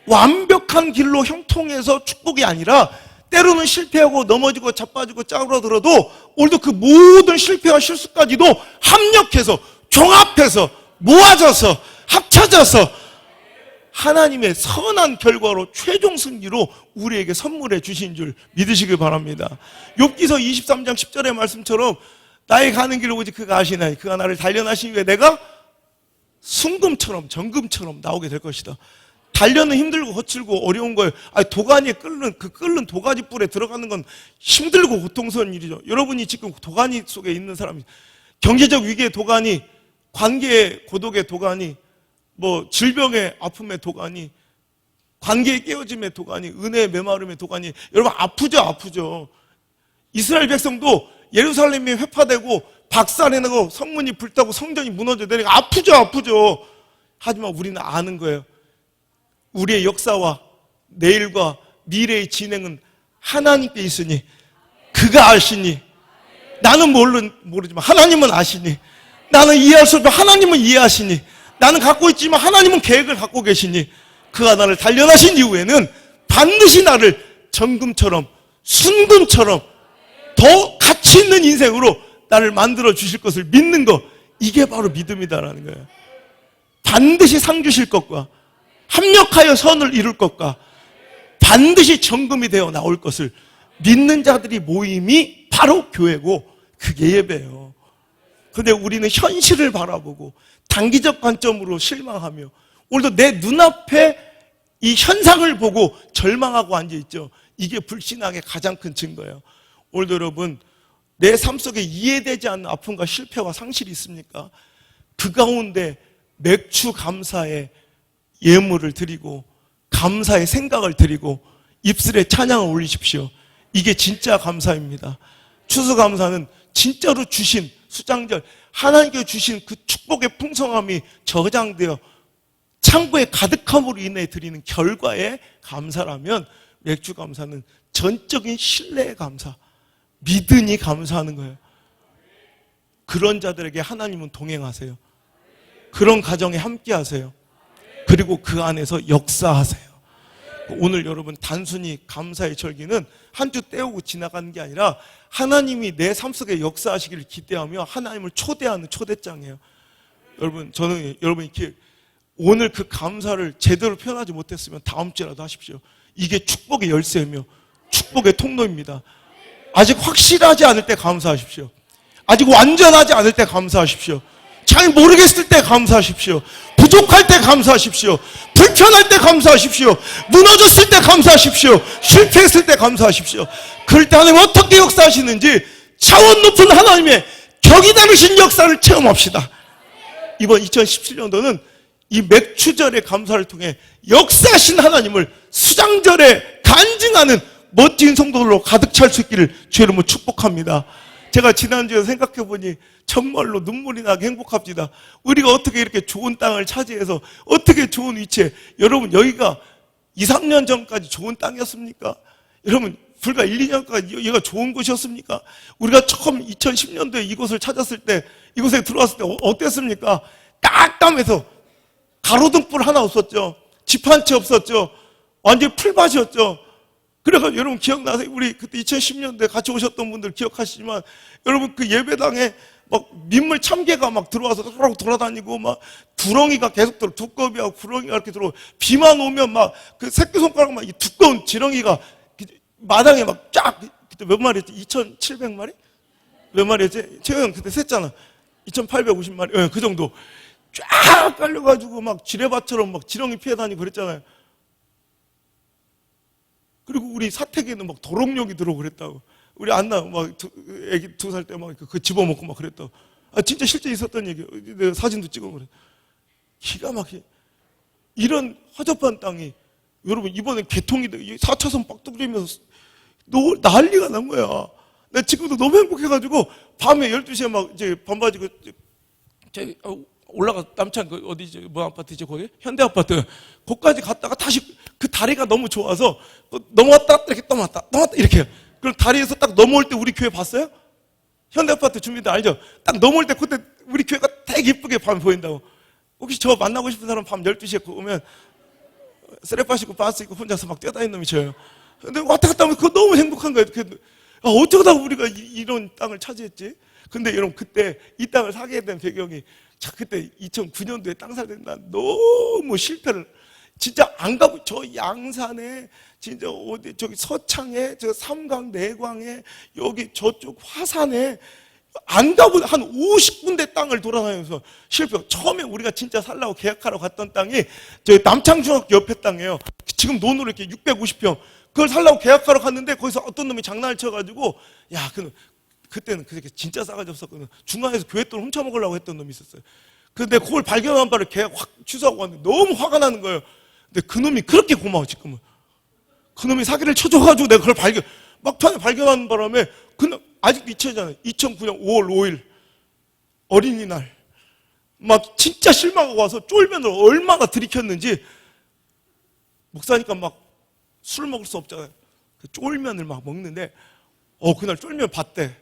완벽한 길로 형통해서 축복이 아니라 때로는 실패하고 넘어지고 자빠지고 짜그러들어도 오늘도 그 모든 실패와 실수까지도 합력해서 종합해서 모아져서 합쳐져서 하나님의 선한 결과로 최종 승리로 우리에게 선물해 주신 줄 믿으시길 바랍니다. 욥기서 23장 10절의 말씀처럼 나의 가는 길을 오직 그가 아시나니 그가 나를 단련하신 후에 내가 순금처럼 정금처럼 나오게 될 것이다. 단련은 힘들고 거칠고 어려운 거예요. 아니, 도가니에 끓는 도가니 뿔에 들어가는 건 힘들고 고통스러운 일이죠. 여러분이 지금 도가니 속에 있는 사람이 경제적 위기의 도가니, 관계의 고독의 도가니, 뭐 질병의 아픔의 도가니, 관계의 깨어짐의 도가니, 은혜의 메마름의 도가니. 여러분 아프죠. 이스라엘 백성도 예루살렘이 회파되고 박살내고 성문이 불타고 성전이 무너져 내리고 아프죠. 하지만 우리는 아는 거예요. 우리의 역사와 내일과 미래의 진행은 하나님께 있으니 그가 아시니 나는 모르지만 하나님은 아시니 나는 이해할 수 없지만 하나님은 이해하시니 나는 갖고 있지만 하나님은 계획을 갖고 계시니 그가 나를 단련하신 이후에는 반드시 나를 정금처럼 순금처럼 더 가치 있는 인생으로 나를 만들어 주실 것을 믿는 것, 이게 바로 믿음이다라는 거예요. 반드시 상 주실 것과 합력하여 선을 이룰 것과 반드시 정금이 되어 나올 것을 믿는 자들이 모임이 바로 교회고 그게 예배예요. 근데 우리는 현실을 바라보고 단기적 관점으로 실망하며 오늘도 내 눈앞에 이 현상을 보고 절망하고 앉아있죠. 이게 불신앙의 가장 큰 증거예요. 오늘도 여러분, 내 삶 속에 이해되지 않는 아픔과 실패와 상실이 있습니까? 그 가운데 맥주 감사의 예물을 드리고 감사의 생각을 드리고 입술에 찬양을 올리십시오. 이게 진짜 감사입니다. 추수감사는 진짜로 주신 수장절, 하나님께 주신 그 축복의 풍성함이 저장되어 창고에 가득함으로 인해 드리는 결과의 감사라면 맥주 감사는 전적인 신뢰의 감사, 믿으니 감사하는 거예요. 그런 자들에게 하나님은 동행하세요. 그런 가정에 함께 하세요. 그리고 그 안에서 역사하세요. 오늘 여러분 단순히 감사의 절기는 한 주 때우고 지나가는 게 아니라 하나님이 내 삶 속에 역사하시기를 기대하며 하나님을 초대하는 초대장이에요. 여러분, 저는 여러분 이렇게 오늘 그 감사를 제대로 표현하지 못했으면 다음 주라도 하십시오. 이게 축복의 열쇠며 축복의 통로입니다. 아직 확실하지 않을 때 감사하십시오. 아직 완전하지 않을 때 감사하십시오. 잘 모르겠을 때 감사하십시오. 부족할 때 감사하십시오. 불편할 때 감사하십시오. 무너졌을 때 감사하십시오. 실패했을 때 감사하십시오. 그럴 때 하나님 어떻게 역사하시는지 차원 높은 하나님의 격이 다르신 역사를 체험합시다. 이번 2017년도는 이 맥주절의 감사를 통해 역사하신 하나님을 수장절에 간증하는 멋진 성도들로 가득 찰 수 있기를 주의 이름으로 축복합니다. 제가 지난주에 생각해보니 정말로 눈물이 나게 행복합니다. 우리가 어떻게 이렇게 좋은 땅을 차지해서 어떻게 좋은 위치에, 여러분 여기가 2, 3년 전까지 좋은 땅이었습니까? 여러분 불과 1, 2년까지 여기가 좋은 곳이었습니까? 우리가 처음 2010년도에 이곳을 찾았을 때, 이곳에 들어왔을 때 어땠습니까? 깜깜해서 가로등불 하나 없었죠. 집 한 채 없었죠. 완전히 풀밭이었죠. 그래서 여러분 기억나세요? 우리 그때 2010년도에 같이 오셨던 분들 기억하시지만 여러분 그 예배당에 막 민물 참개가 막 들어와서 돌아다니고 막 구렁이가 계속 두꺼비하고 구렁이가 이렇게 들어오고 비만 오면 막 그 새끼손가락 막 이 두꺼운 지렁이가 마당에 막 쫙, 그때 몇 마리였지? 2,700마리? 몇 마리였지? 최영 그때 셌잖아. 2,850마리. 그 정도. 쫙 깔려가지고 막 지뢰밭처럼 막 지렁이 피해 다니고 그랬잖아요. 그리고 우리 사택에는 막 도롱뇽이 들어오고 그랬다고. 우리 안나 막 애기 2살 때 막 그 집어먹고 막 그랬다고. 진짜 실제 있었던 얘기예요. 내가 사진도 찍어 그래. 기가 막히게. 이런 허접한 땅이 여러분 이번에 개통이 돼 4차선 빡 뚫리면서 난리가 난 거야. 나 지금도 너무 행복해가지고 밤에 12시에 막 이제 반바지 올라가 남창 그 어디지 뭐 아파트지 거기 현대 아파트 거기까지 갔다가 다시 그 다리가 너무 좋아서 넘어왔다 이렇게 넘어왔다 이렇게. 그럼 다리에서 딱 넘어올 때 우리 교회 봤어요? 현대 아파트 주민들 알죠? 딱 넘어올 때 그때 우리 교회가 되게 이쁘게 밤에 보인다고. 혹시 저 만나고 싶은 사람 밤 12시에 오면 쓰레빠 신고 바스 입고 혼자서 막 뛰어다니는 놈이 저예요. 근데 왔다 갔다 하면 그거 너무 행복한 거예요. 어쩌다 우리가 이런 땅을 차지했지? 근데 여러분 그때 이 땅을 사게 된 배경이 그때 2009년도에 땅 사게 된다. 너무 실패를 진짜 안 가고 저 양산에 진짜 어디 저기 서창에 저 삼강 내광에 여기 저쪽 화산에 안 가본 한 50군데 땅을 돌아다니면서 실패. 처음에 우리가 진짜 살라고 계약하러 갔던 땅이 저희 남창중학교 옆에 땅이에요. 지금 논으로 이렇게 650평. 그걸 살라고 계약하러 갔는데 거기서 어떤 놈이 장난을 쳐가지고 그때는 그렇게 진짜 싸가지 없었거든요. 중간에서 교회 돈 훔쳐먹으려고 했던 놈이 있었어요. 근데 그걸 발견한 바를 계약 확 취소하고 왔는데 너무 화가 나는 거예요. 근데 그 놈이 그렇게 고마워 지금은. 그 놈이 사기를 쳐줘가지고 내가 그걸 막판에 발견하는 바람에 그날 아직도 잊혀지잖아요. 2009년 5월 5일 어린이날 막 진짜 실망하고 와서 쫄면을 얼마나 들이켰는지 목사니까 막 술 먹을 수 없잖아요. 그 쫄면을 막 먹는데 그날 쫄면 봤대.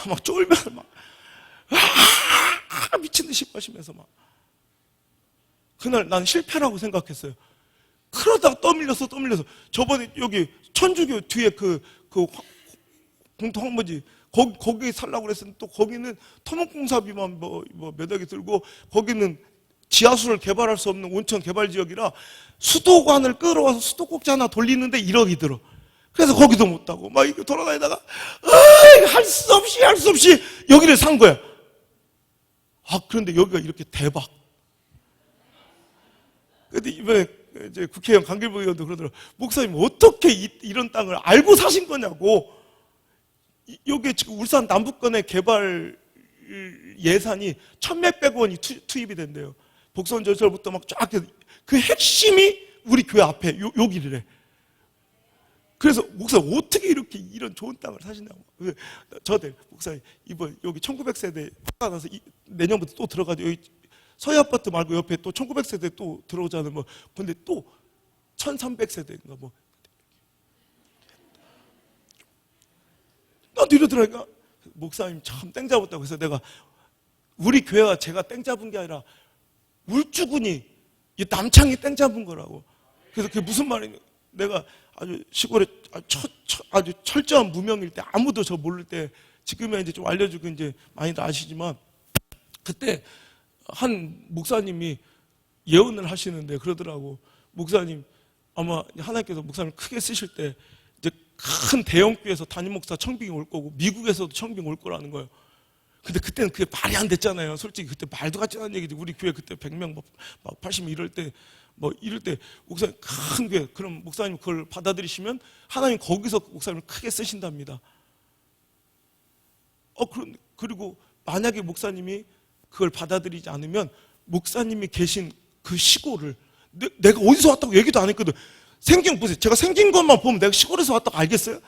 막 쫄면을 막 미친 듯이 마시면서 막 그날 난 실패라고 생각했어요. 그러다가 떠밀려서 저번에 여기 천주교 뒤에 그 공통 황무지 거기 살라고 그랬었는데 또 거기는 토목공사비만 몇 억이 들고 거기는 지하수를 개발할 수 없는 온천 개발 지역이라 수도관을 끌어와서 수도꼭지 하나 돌리는데 1억이 들어. 그래서 거기도 못 가고 막 이렇게 돌아다니다가 할 수 없이 여기를 산 거야. 그런데 여기가 이렇게 대박. 근데 이번에 이제 국회의원 강길부 의원도 그러더라고요. 목사님 어떻게 이런 땅을 알고 사신 거냐고. 여기 지금 울산 남북권의 개발 예산이 1,100억 원이 투입이 된대요. 복선전설부터 막 쫙 그 핵심이 우리 교회 앞에 여기를. 그래서 목사님 어떻게 이렇게 이런 좋은 땅을 사시냐고. 저한테 목사님 이번 여기 1900세대 나서 내년부터 또 들어가죠. 여기 서해 아파트 말고 옆에 또 1900세대 또 들어오자는 뭐 근데 또 1300세대인가 뭐. 나도 이러더라니까. 목사님 참 땡 잡았다고 해서 내가 우리 교회가 제가 땡 잡은 게 아니라 울주군이 이 남창이 땡 잡은 거라고. 그래서 그게 무슨 말이냐. 내가 아주 시골에 아주 철저한 무명일 때 아무도 저 모를 때 지금은 이제 좀 알려주고 이제 많이들 아시지만 그때 한 목사님이 예언을 하시는데 그러더라고. 목사님 아마 하나님께서 목사님을 크게 쓰실 때 이제 큰 대형교회에서 담임 목사 청빙이 올 거고 미국에서도 청빙 올 거라는 거예요. 근데 그때는 그게 말이 안 됐잖아요. 솔직히 그때 말도 같지 않은 얘기지. 우리 교회 그때 100명 막 80명 이럴 때 목사님 큰 교회 그럼 목사님 그걸 받아들이시면 하나님 거기서 목사님을 크게 쓰신답니다. 그리고 만약에 목사님이 그걸 받아들이지 않으면 목사님이 계신 그 시골을 내가 어디서 왔다고 얘기도 안 했거든. 생긴 보세요. 제가 생긴 것만 보면 내가 시골에서 왔다고 알겠어요?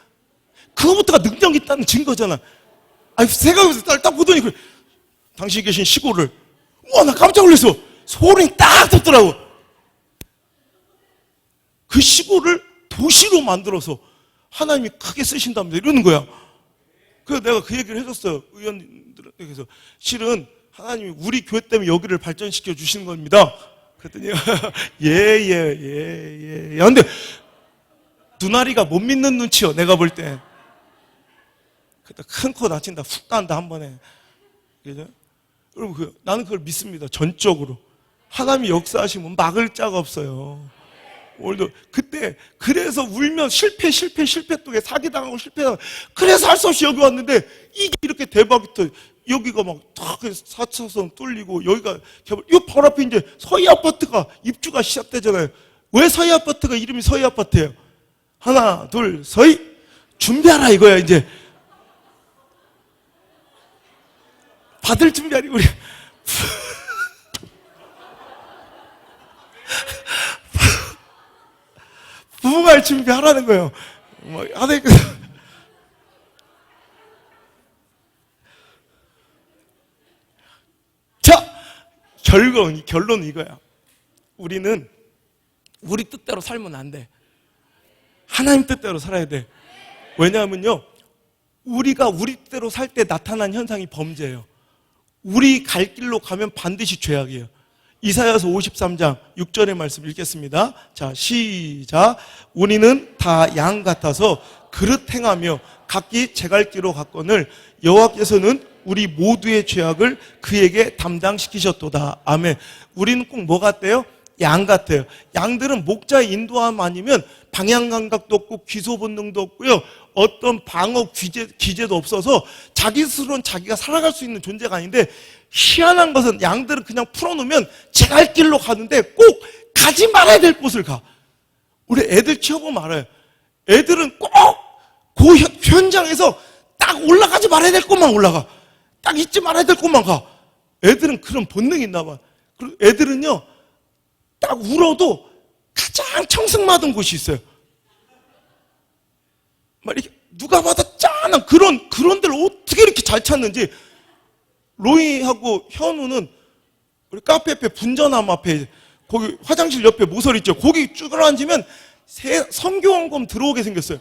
그거부터가 능력이 있다는 증거잖아. 생각해보세요. 딱 보더니 당신이 계신 시골을 나 깜짝 놀랐어. 소름이 딱 돋더라고. 그 시골을 도시로 만들어서 하나님이 크게 쓰신답니다. 이러는 거야. 그래서 내가 그 얘기를 해줬어요. 의원님들에게서. 실은 하나님이 우리 교회 때문에 여기를 발전시켜 주시는 겁니다. 그랬더니 예. 근데 눈아리가 못 믿는 눈치요. 내가 볼 때. 그때 큰 코 다친다. 훅 간다 한 번에. 그죠? 여러분 나는 그걸 믿습니다. 전적으로. 하나님이 역사하시면 막을 자가 없어요. 오늘도 그때 그래서 울면 실패 또 사기당하고 실패당하고 그래서 할 수 없이 여기 왔는데 이게 이렇게 대박이 터 여기가 막탁 4차선 뚫리고 여기가 개발 이 바로 앞에 이제 서희 아파트가 입주가 시작되잖아요. 왜 서희 아파트가 이름이 서희 아파트예요? 하나 둘 서희 준비하라 이거야. 이제 받을 준비하니 우리 부부갈 준비하라는 거예요. 자, 결론은 이거야. 우리는 우리 뜻대로 살면 안 돼. 하나님 뜻대로 살아야 돼. 왜냐하면요, 우리가 우리 뜻대로 살 때 나타난 현상이 범죄예요. 우리 갈 길로 가면 반드시 죄악이에요. 이사야서 53장 6절의 말씀 읽겠습니다. 자, 시작. 우리는 다 양 같아서 그릇 행하며 각기 제갈 길로 갔거늘 여호와께서는 우리 모두의 죄악을 그에게 담당시키셨도다. 아멘. 우리는 꼭 뭐 같대요? 양 같아요. 양들은 목자의 인도함 아니면 방향 감각도 없고 귀소 본능도 없고요. 어떤 방어 기제도 없어서 자기 스스로는 자기가 살아갈 수 있는 존재가 아닌데 희한한 것은 양들은 그냥 풀어놓으면 제갈 길로 가는데 꼭 가지 말아야 될 곳을 가. 우리 애들 키워보면 알아요. 애들은 꼭 그 현장에서 딱 올라가지 말아야 될 곳만 올라가. 딱 잊지 말아야 될 곳만 가. 애들은 그런 본능이 있나 봐. 그리고 애들은요 딱 울어도 가장 청승맞은 곳이 있어요. 막 이렇게 누가 봐도 짠한 그런 데를 어떻게 이렇게 잘 찾는지. 로이하고 현우는 우리 카페 옆에 분전함 앞에 거기 화장실 옆에 모서리 있죠. 거기 쭉 앉으면 성교원검 들어오게 생겼어요.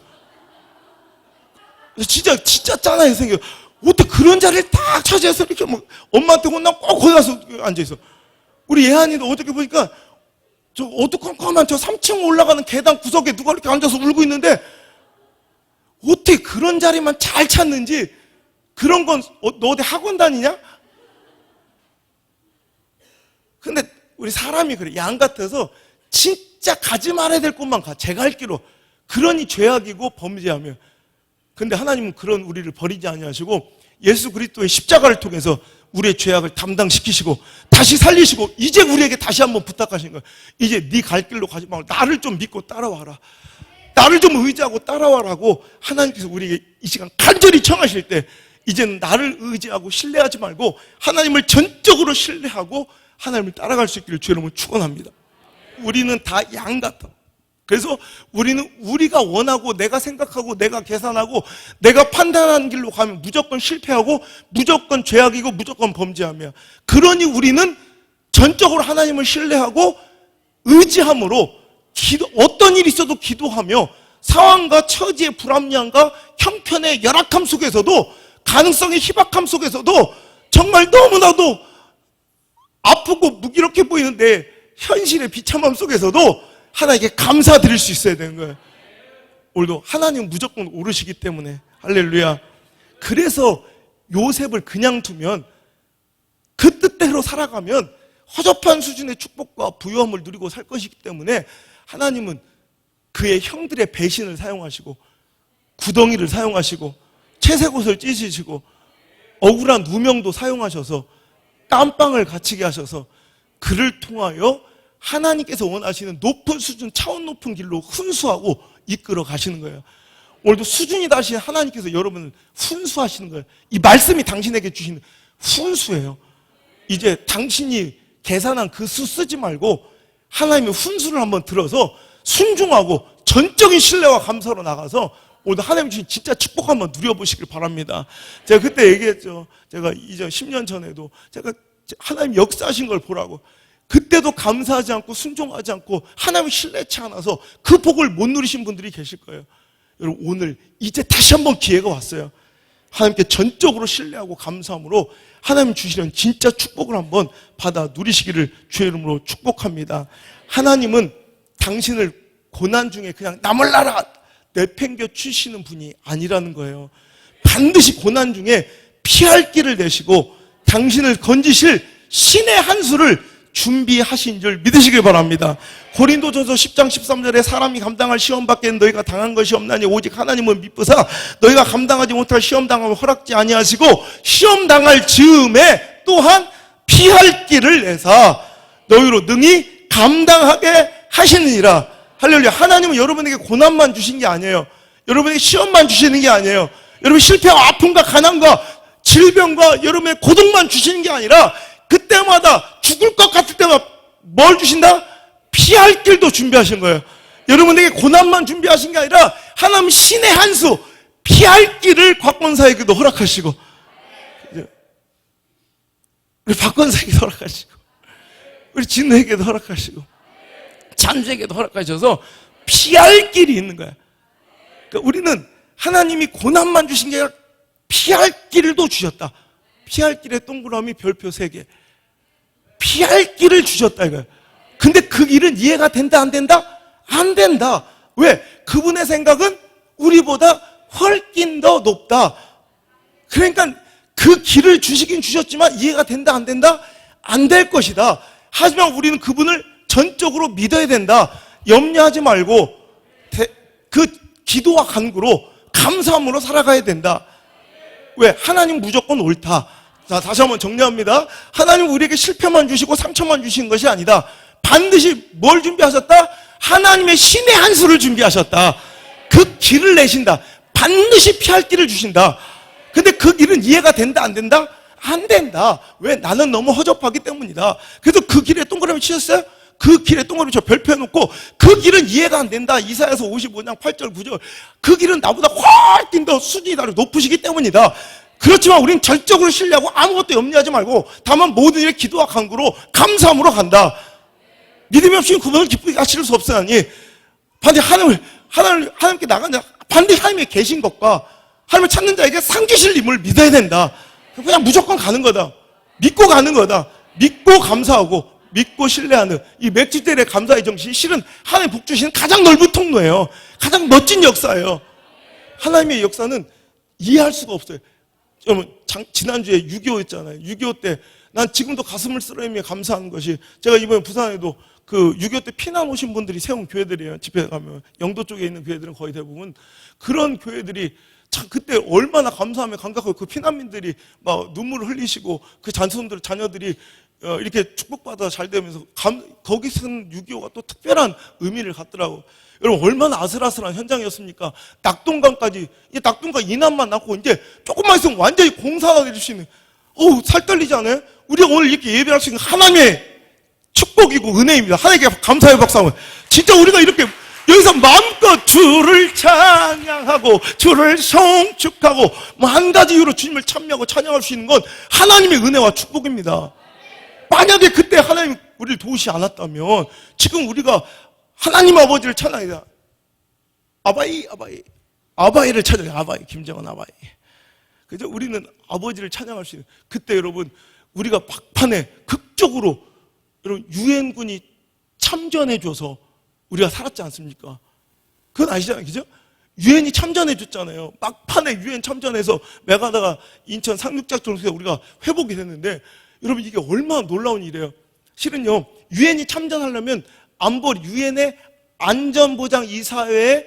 진짜 짠하게 생겨요. 어떻게 그런 자리를 딱 차지해서 이렇게 막 엄마한테 혼나고 꼭 거기 가서 앉아있어. 우리 예한이도 어떻게 보니까 저 어두컴컴한 저 3층 올라가는 계단 구석에 누가 이렇게 앉아서 울고 있는데 어떻게 그런 자리만 잘 찾는지. 그런 건 너 어디 학원 다니냐? 근데 우리 사람이 그래. 양 같아서 진짜 가지 말아야 될 곳만 가. 제 갈 길로. 그러니 죄악이고 범죄하며. 근데 하나님은 그런 우리를 버리지 아니하시고 예수 그리스도의 십자가를 통해서 우리의 죄악을 담당시키시고 다시 살리시고 이제 우리에게 다시 한번 부탁하신 거예요. 이제 네 갈 길로 가지 말고 나를 좀 믿고 따라와라. 나를 좀 의지하고 따라와라고 하나님께서 우리에게 이 시간 간절히 청하실 때 이제는 나를 의지하고 신뢰하지 말고 하나님을 전적으로 신뢰하고 하나님을 따라갈 수 있기를 주의 이름으로 축원합니다. 우리는 다 양 같아. 그래서 우리는 우리가 원하고 내가 생각하고 내가 계산하고 내가 판단하는 길로 가면 무조건 실패하고 무조건 죄악이고 무조건 범죄하며, 그러니 우리는 전적으로 하나님을 신뢰하고 의지함으로 어떤 일이 있어도 기도하며 상황과 처지의 불합리함과 형편의 열악함 속에서도 가능성의 희박함 속에서도 정말 너무나도 아프고 무기력해 보이는 내 현실의 비참함 속에서도 하나님께 감사드릴 수 있어야 되는 거예요. 오늘도 하나님은 무조건 오르시기 때문에 할렐루야. 그래서 요셉을 그냥 두면 그 뜻대로 살아가면 허접한 수준의 축복과 부유함을 누리고 살 것이기 때문에 하나님은 그의 형들의 배신을 사용하시고 구덩이를 사용하시고 채색옷을 찢으시고 억울한 누명도 사용하셔서 땀방을 갇히게 하셔서 그를 통하여 하나님께서 원하시는 높은 수준, 차원 높은 길로 훈수하고 이끌어 가시는 거예요. 오늘도 수준이 다시 하나님께서 여러분을 훈수하시는 거예요. 이 말씀이 당신에게 주시는 훈수예요. 이제 당신이 계산한 그 수 쓰지 말고 하나님의 훈수를 한번 들어서 순종하고 전적인 신뢰와 감사로 나가서 오늘 하나님 주신 진짜 축복 한번 누려보시길 바랍니다. 제가 그때 얘기했죠. 제가 이제 10년 전에도 제가 하나님 역사하신 걸 보라고. 그때도 감사하지 않고 순종하지 않고 하나님을 신뢰치 않아서 그 복을 못 누리신 분들이 계실 거예요. 여러분 오늘 이제 다시 한번 기회가 왔어요. 하나님께 전적으로 신뢰하고 감사함으로 하나님 주시는 진짜 축복을 한번 받아 누리시기를 주의 이름으로 축복합니다. 하나님은 당신을 고난 중에 그냥 나 몰라라 내팽겨 치시는 분이 아니라는 거예요. 반드시 고난 중에 피할 길을 내시고 당신을 건지실 신의 한 수를 준비하신 줄 믿으시길 바랍니다. 고린도전서 10장 13절에 사람이 감당할 시험 밖에는 너희가 당한 것이 없나니 오직 하나님은 미쁘사 너희가 감당하지 못할 시험 당함을 허락지 아니하시고 시험 당할 즈음에 또한 피할 길을 내사 너희로 능히 감당하게 하시느니라. 할렐루야. 하나님은 여러분에게 고난만 주신 게 아니에요. 여러분에게 시험만 주시는 게 아니에요. 여러분 실패와 아픔과 가난과 질병과 여러분의 고통만 주시는 게 아니라 그때마다 죽을 것 같을 때마다 뭘 주신다? 피할 길도 준비하신 거예요. 여러분에게 고난만 준비하신 게 아니라 하나님 신의 한 수 피할 길을 곽권사에게도 허락하시고 우리 박권사에게도 허락하시고 우리 진우에게도 허락하시고 찬주에게도 허락하셔서 피할 길이 있는 거야. 그러니까 우리는 하나님이 고난만 주신 게 아니라 피할 길도 주셨다. 피할 길의 동그라미 별표 3개. 피할 길을 주셨다 이거야. 근데 그 길은 이해가 된다 안 된다? 안 된다. 왜? 그분의 생각은 우리보다 훨씬 더 높다. 그러니까 그 길을 주시긴 주셨지만 이해가 된다 안 된다? 안 될 것이다. 하지만 우리는 그분을 전적으로 믿어야 된다. 염려하지 말고 그 기도와 간구로 감사함으로 살아가야 된다. 왜? 하나님 무조건 옳다. 자, 다시 한번 정리합니다. 하나님 우리에게 실패만 주시고 상처만 주신 것이 아니다. 반드시 뭘 준비하셨다? 하나님의 신의 한 수를 준비하셨다. 그 길을 내신다. 반드시 피할 길을 주신다. 근데 그 길은 이해가 된다 안 된다? 안 된다. 왜? 나는 너무 허접하기 때문이다. 그래서 그 길에 동그라미 치셨어요? 그 길에 동그라미 저 별표 해놓고 그 길은 이해가 안 된다. 이사야서 55장 8절 9절. 그 길은 나보다 훨씬 더 수준이 다르고 높으시기 때문이다. 그렇지만 우린 절적으로 신뢰하고 아무것도 염려하지 말고 다만 모든 일에 기도와 간구로 감사함으로 간다. 믿음이 없이는 그분을 기쁘게 하실 수 없으나니 반드시 하나님께 나가는 반드시 하나님이 계신 것과 하나님을 찾는 자에게 상 주실 님을 믿어야 된다. 그냥 무조건 가는 거다. 믿고 가는 거다. 믿고 감사하고 믿고 신뢰하는 이 맥주들의 감사의 정신이 실은 하나님 복 주시는 가장 넓은 통로예요. 가장 멋진 역사예요. 하나님의 역사는 이해할 수가 없어요. 여러분 지난주에 6.25였잖아요. 6.25 때 난 지금도 가슴을 쓸어매며 감사하는 것이, 제가 이번에 부산에도 그 6.25 때 피난 오신 분들이 세운 교회들이에요. 집회 가면 영도 쪽에 있는 교회들은 거의 대부분 그런 교회들이 참 그때 얼마나 감사하며 감격하고 그 피난민들이 막 눈물을 흘리시고 그 자녀들이 이렇게 축복받아 잘 되면서 거기 쓴 6.25가 또 특별한 의미를 갖더라고. 여러분 얼마나 아슬아슬한 현장이었습니까? 낙동강까지, 이제 낙동강 이남만 남고 이제 조금만 있으면 완전히 공사가 될 수 있는, 살 떨리지 않아요? 우리가 오늘 이렇게 예배할 수 있는 하나님의 축복이고 은혜입니다. 하나님께 감사의 박수 한번. 진짜 우리가 이렇게 여기서 마음껏 주를 찬양하고 주를 송축하고 뭐 한 가지 이유로 주님을 참여하고 찬양할 수 있는 건 하나님의 은혜와 축복입니다. 만약에 그때 하나님 우리를 도우시지 않았다면 지금 우리가 하나님 아버지를 찬양해야, 아바이를 찬양해. 아바이, 김정은 아바이. 그죠? 우리는 아버지를 찬양할 수 있는, 그때 여러분 우리가 막판에 극적으로 여러분 유엔군이 참전해줘서 우리가 살았지 않습니까? 그건 아시잖아요. 그죠? 유엔이 참전해줬잖아요. 막판에 유엔 참전해서 메가다가 인천 상륙작전에서 우리가 회복이 됐는데, 여러분 이게 얼마나 놀라운 일이에요. 실은요, 유엔이 참전하려면 안보리, 유엔의 안전보장이사회에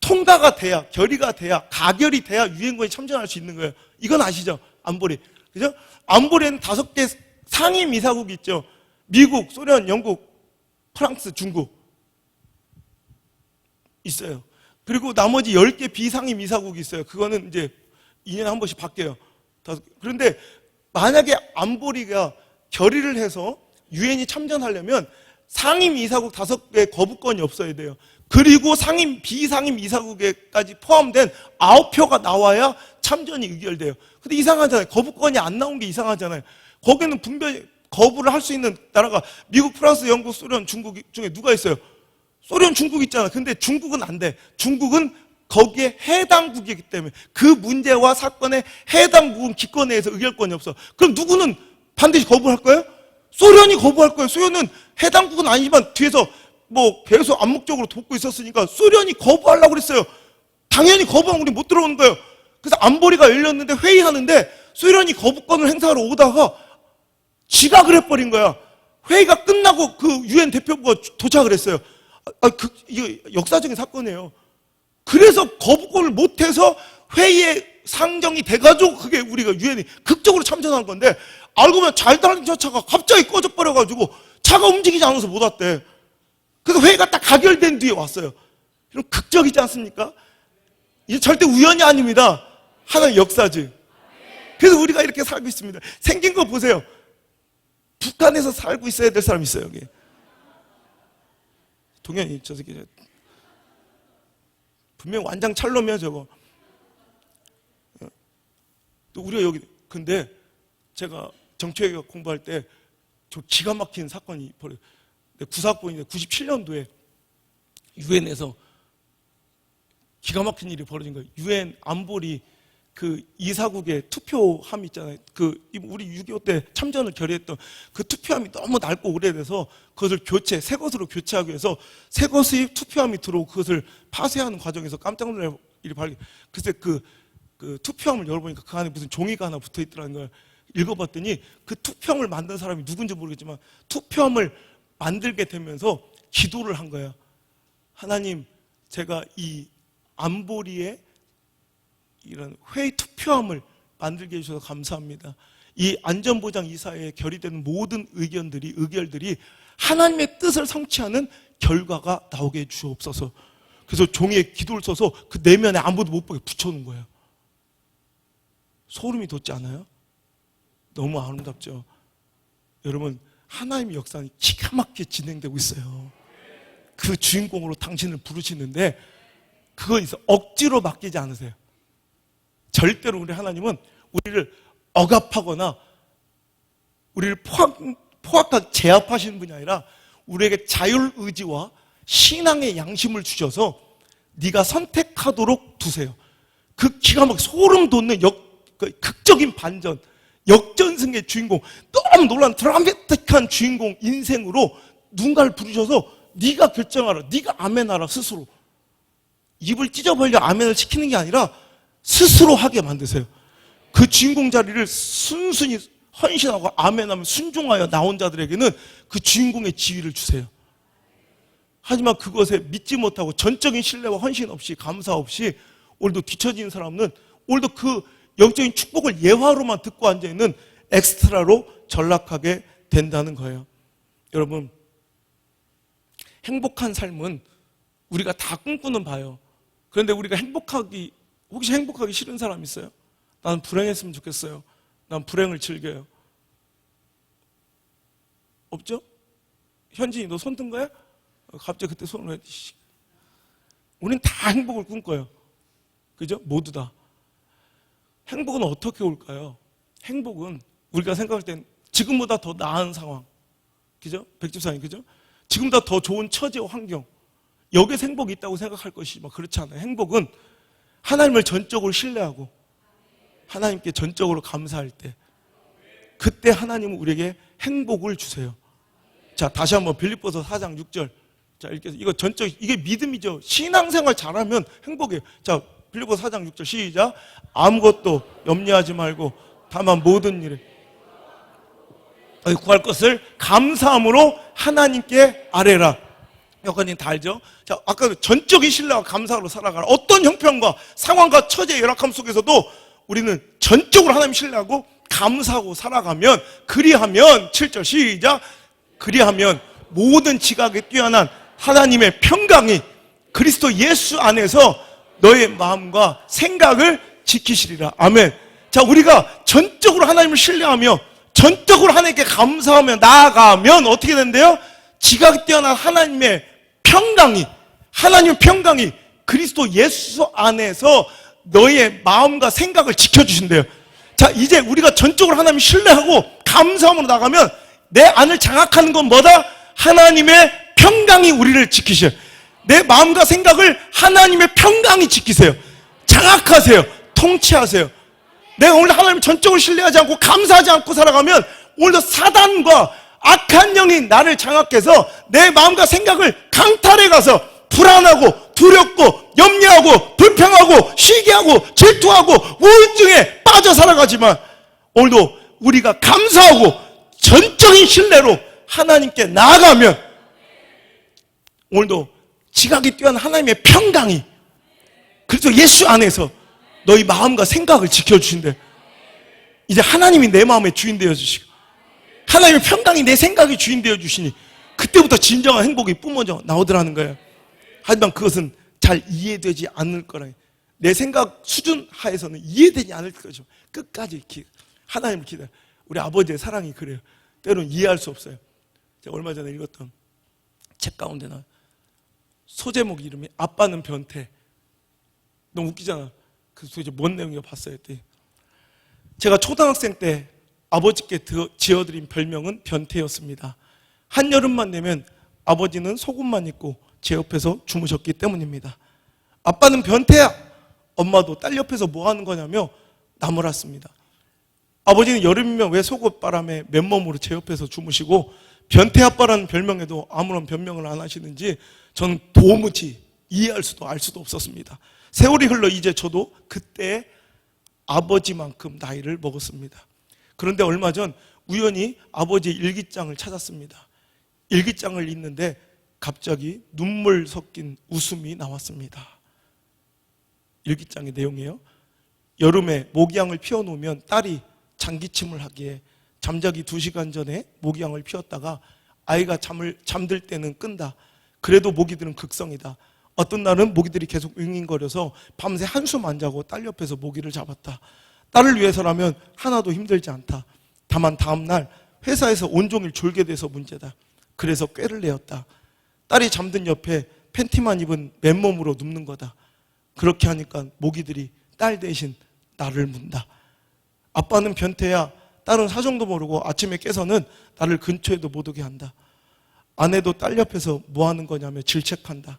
통과가 돼야, 결의가 돼야, 가결이 돼야 유엔군이 참전할 수 있는 거예요. 이건 아시죠? 안보리. 그죠? 안보리에는 5개 상임이사국이 있죠. 미국, 소련, 영국, 프랑스, 중국 있어요. 그리고 나머지 10개 비상임이사국이 있어요. 그거는 이제 2년에 한 번씩 바뀌어요. 그런데 만약에 안보리가 결의를 해서 유엔이 참전하려면 상임이사국 5개 거부권이 없어야 돼요. 그리고 상임, 비상임 이사국에까지 포함된 9표가 나와야 참전이 의결돼요. 근데 이상하잖아요. 거부권이 안 나온 게 이상하잖아요. 거기는 분명히 거부를 할 수 있는 나라가 미국, 프랑스, 영국, 소련, 중국 중에 누가 있어요? 소련, 중국 있잖아. 근데 중국은 안 돼. 중국은 거기에 해당국이기 때문에 그 문제와 사건에 해당국은 기권해서 의결권이 없어. 그럼 누구는 반드시 거부할 거예요? 소련이 거부할 거예요. 소련은 해당국은 아니지만 뒤에서 뭐 계속 암묵적으로 돕고 있었으니까 소련이 거부하려고 그랬어요. 당연히 거부하면 우리 못 들어오는 거예요. 그래서 안보리가 열렸는데 회의하는데 소련이 거부권을 행사하러 오다가 지각을 해버린 거야. 회의가 끝나고 그 유엔 대표부가 도착을 했어요. 이거 역사적인 사건이에요. 그래서 거부권을 못해서 회의에 상정이 돼가지고 그게 우리가 유엔이 극적으로 참전한 건데, 알고 보면 잘 달린 저 차가 갑자기 꺼져버려가지고 차가 움직이지 않아서 못 왔대. 그래서 회의가 딱 가결된 뒤에 왔어요. 이런 극적이지 않습니까? 이게 절대 우연이 아닙니다. 하나의 역사지. 그래서 우리가 이렇게 살고 있습니다. 생긴 거 보세요. 북한에서 살고 있어야 될 사람 있어요, 여기. 동현이, 저 새끼. 분명 완장 찰놈이야, 저거. 또 우리가 여기, 근데 제가 정치외교 공부할 때 저 기가 막힌 사건이 벌어요. 구사건인데 97년도에 유엔에서 기가 막힌 일이 벌어진 거예요. 유엔 안보리 그 이사국의 투표함 있잖아요. 그 우리 6.25 때 참전을 결의했던 그 투표함이 너무 낡고 오래돼서 그것을 새 것으로 교체하기 위해서 새 것의 투표함이 들어오고 그것을 파쇄하는 과정에서 깜짝 놀랄 일이 발생. 그래서 그 투표함을 열어보니까 그 안에 무슨 종이가 하나 붙어 있더라는 걸 읽어봤더니, 그 투표함을 만든 사람이 누군지 모르겠지만 투표함을 만들게 되면서 기도를 한 거야. 하나님, 제가 이 안보리의 이런 회의 투표함을 만들게 해주셔서 감사합니다. 이 안전보장 이사회에 결의되는 모든 의결들이 하나님의 뜻을 성취하는 결과가 나오게 해주옵소서. 그래서 종이에 기도를 써서 그 내면에 아무도 못 보게 붙여놓은 거예요. 소름이 돋지 않아요? 너무 아름답죠? 여러분, 하나님의 역사는 기가 막히게 진행되고 있어요. 그 주인공으로 당신을 부르시는데 그거 있어. 억지로 맡기지 않으세요. 절대로 우리 하나님은 우리를 억압하거나 우리를 포악하게 제압하시는 분이 아니라 우리에게 자율의지와 신앙의 양심을 주셔서 네가 선택하도록 두세요. 그 기가 막 소름 돋는 극적인 반전, 역전승의 주인공, 너무 놀란 드라마틱한 주인공 인생으로 누군가를 부르셔서 네가 결정하라, 네가 아멘하라. 스스로 입을 찢어버리려 아멘을 시키는 게 아니라 스스로 하게 만드세요. 그 주인공 자리를 순순히 헌신하고 아멘하면 순종하여 나온 자들에게는 그 주인공의 지위를 주세요. 하지만 그것에 믿지 못하고 전적인 신뢰와 헌신 없이, 감사 없이 오늘도 뒤처진 사람은 오늘도 그 영적인 축복을 예화로만 듣고 앉아있는 엑스트라로 전락하게 된다는 거예요. 여러분, 행복한 삶은 우리가 다 꿈꾸는 바요. 그런데 우리가 혹시 행복하기 싫은 사람 있어요? 나는 불행했으면 좋겠어요. 난 불행을 즐겨요. 없죠? 현진이 너 손 든 거야? 갑자기 그때 손을 왜? 우린 다 행복을 꿈꿔요. 그죠? 모두 다. 행복은 어떻게 올까요? 행복은 우리가 생각할 땐 지금보다 더 나은 상황. 그죠? 백집사님, 그죠? 지금보다 더 좋은 처지와 환경. 여기서 행복이 있다고 생각할 것이 막 그렇지 않아요. 행복은 하나님을 전적으로 신뢰하고 하나님께 전적으로 감사할 때, 그때 하나님은 우리에게 행복을 주세요. 자, 다시 한번 빌립보서 4장 6절. 자, 이렇게 이거 전적, 이게 믿음이죠. 신앙생활 잘하면 행복해요. 자, 빌립보서 4장 6절 시작. 아무것도 염려하지 말고 다만 모든 일에 구할 것을 감사함으로 하나님께 아뢰라. 여러분 다 알죠? 자, 아까 전적인 신뢰와 감사로 살아가라. 어떤 형편과 상황과 처지의 열악함 속에서도 우리는 전적으로 하나님 신뢰하고 감사하고 살아가면, 그리하면 7절 시작. 그리하면 모든 지각에 뛰어난 하나님의 평강이 그리스도 예수 안에서 너의 마음과 생각을 지키시리라. 아멘. 자, 우리가 전적으로 하나님을 신뢰하며 전적으로 하나님께 감사하며 나아가면 어떻게 된대요? 지각에 뛰어난 하나님의 평강이 그리스도 예수 안에서 너의 마음과 생각을 지켜주신대요. 자, 이제 우리가 전적으로 하나님 신뢰하고 감사함으로 나가면 내 안을 장악하는 건 뭐다? 하나님의 평강이 우리를 지키셔요. 내 마음과 생각을 하나님의 평강이 지키세요. 장악하세요. 통치하세요. 내가 오늘 하나님을 전적으로 신뢰하지 않고 감사하지 않고 살아가면 오늘도 사단과 악한 영이 나를 장악해서 내 마음과 생각을 강탈해 가서 불안하고 두렵고 염려하고 불평하고 시기하고 질투하고 우울증에 빠져 살아가지만, 오늘도 우리가 감사하고 전적인 신뢰로 하나님께 나아가면 오늘도 지각이 뛰어난 하나님의 평강이 그래서 예수 안에서 너희 마음과 생각을 지켜주신대. 이제 하나님이 내 마음의 주인 되어주시고 하나님의 평강이 내 생각의 주인 되어주시니 그때부터 진정한 행복이 뿜어져 나오더라는 거예요. 하지만 그것은 잘 이해되지 않을 거라. 내 생각 수준 하에서는 이해되지 않을 거죠. 끝까지 하나님을 기다려. 우리 아버지의 사랑이 그래요. 때로는 이해할 수 없어요. 제가 얼마 전에 읽었던 책 가운데나 소제목 이름이 아빠는 변태. 너무 웃기잖아. 그래서 도대체 뭔 내용이야 봤어요 했더니, 제가 초등학생 때 아버지께 지어드린 별명은 변태였습니다. 한여름만 되면 아버지는 속옷만 입고 제 옆에서 주무셨기 때문입니다. 아빠는 변태야. 엄마도 딸 옆에서 뭐 하는 거냐며 나무랐습니다. 아버지는 여름이면 왜 속옷바람에 맨몸으로 제 옆에서 주무시고 변태 아빠라는 별명에도 아무런 변명을 안 하시는지 저는 도무지 이해할 수도 알 수도 없었습니다. 세월이 흘러 이제 저도 그때 아버지만큼 나이를 먹었습니다. 그런데 얼마 전 우연히 아버지의 일기장을 찾았습니다. 일기장을 읽는데 갑자기 눈물 섞인 웃음이 나왔습니다. 일기장의 내용이에요. 여름에 모기향을 피워놓으면 딸이 장기침을 하기에 잠자기 2시간 전에 모기향을 피웠다가 아이가 잠들 때는 끈다. 그래도 모기들은 극성이다. 어떤 날은 모기들이 계속 윙윙거려서 밤새 한숨 안 자고 딸 옆에서 모기를 잡았다. 딸을 위해서라면 하나도 힘들지 않다. 다만 다음날 회사에서 온종일 졸게 돼서 문제다. 그래서 꾀를 내었다. 딸이 잠든 옆에 팬티만 입은 맨몸으로 눕는 거다. 그렇게 하니까 모기들이 딸 대신 나를 문다. 아빠는 변태야. 딸은 사정도 모르고 아침에 깨서는 나를 근처에도 못 오게 한다. 아내도 딸 옆에서 뭐 하는 거냐며 질책한다.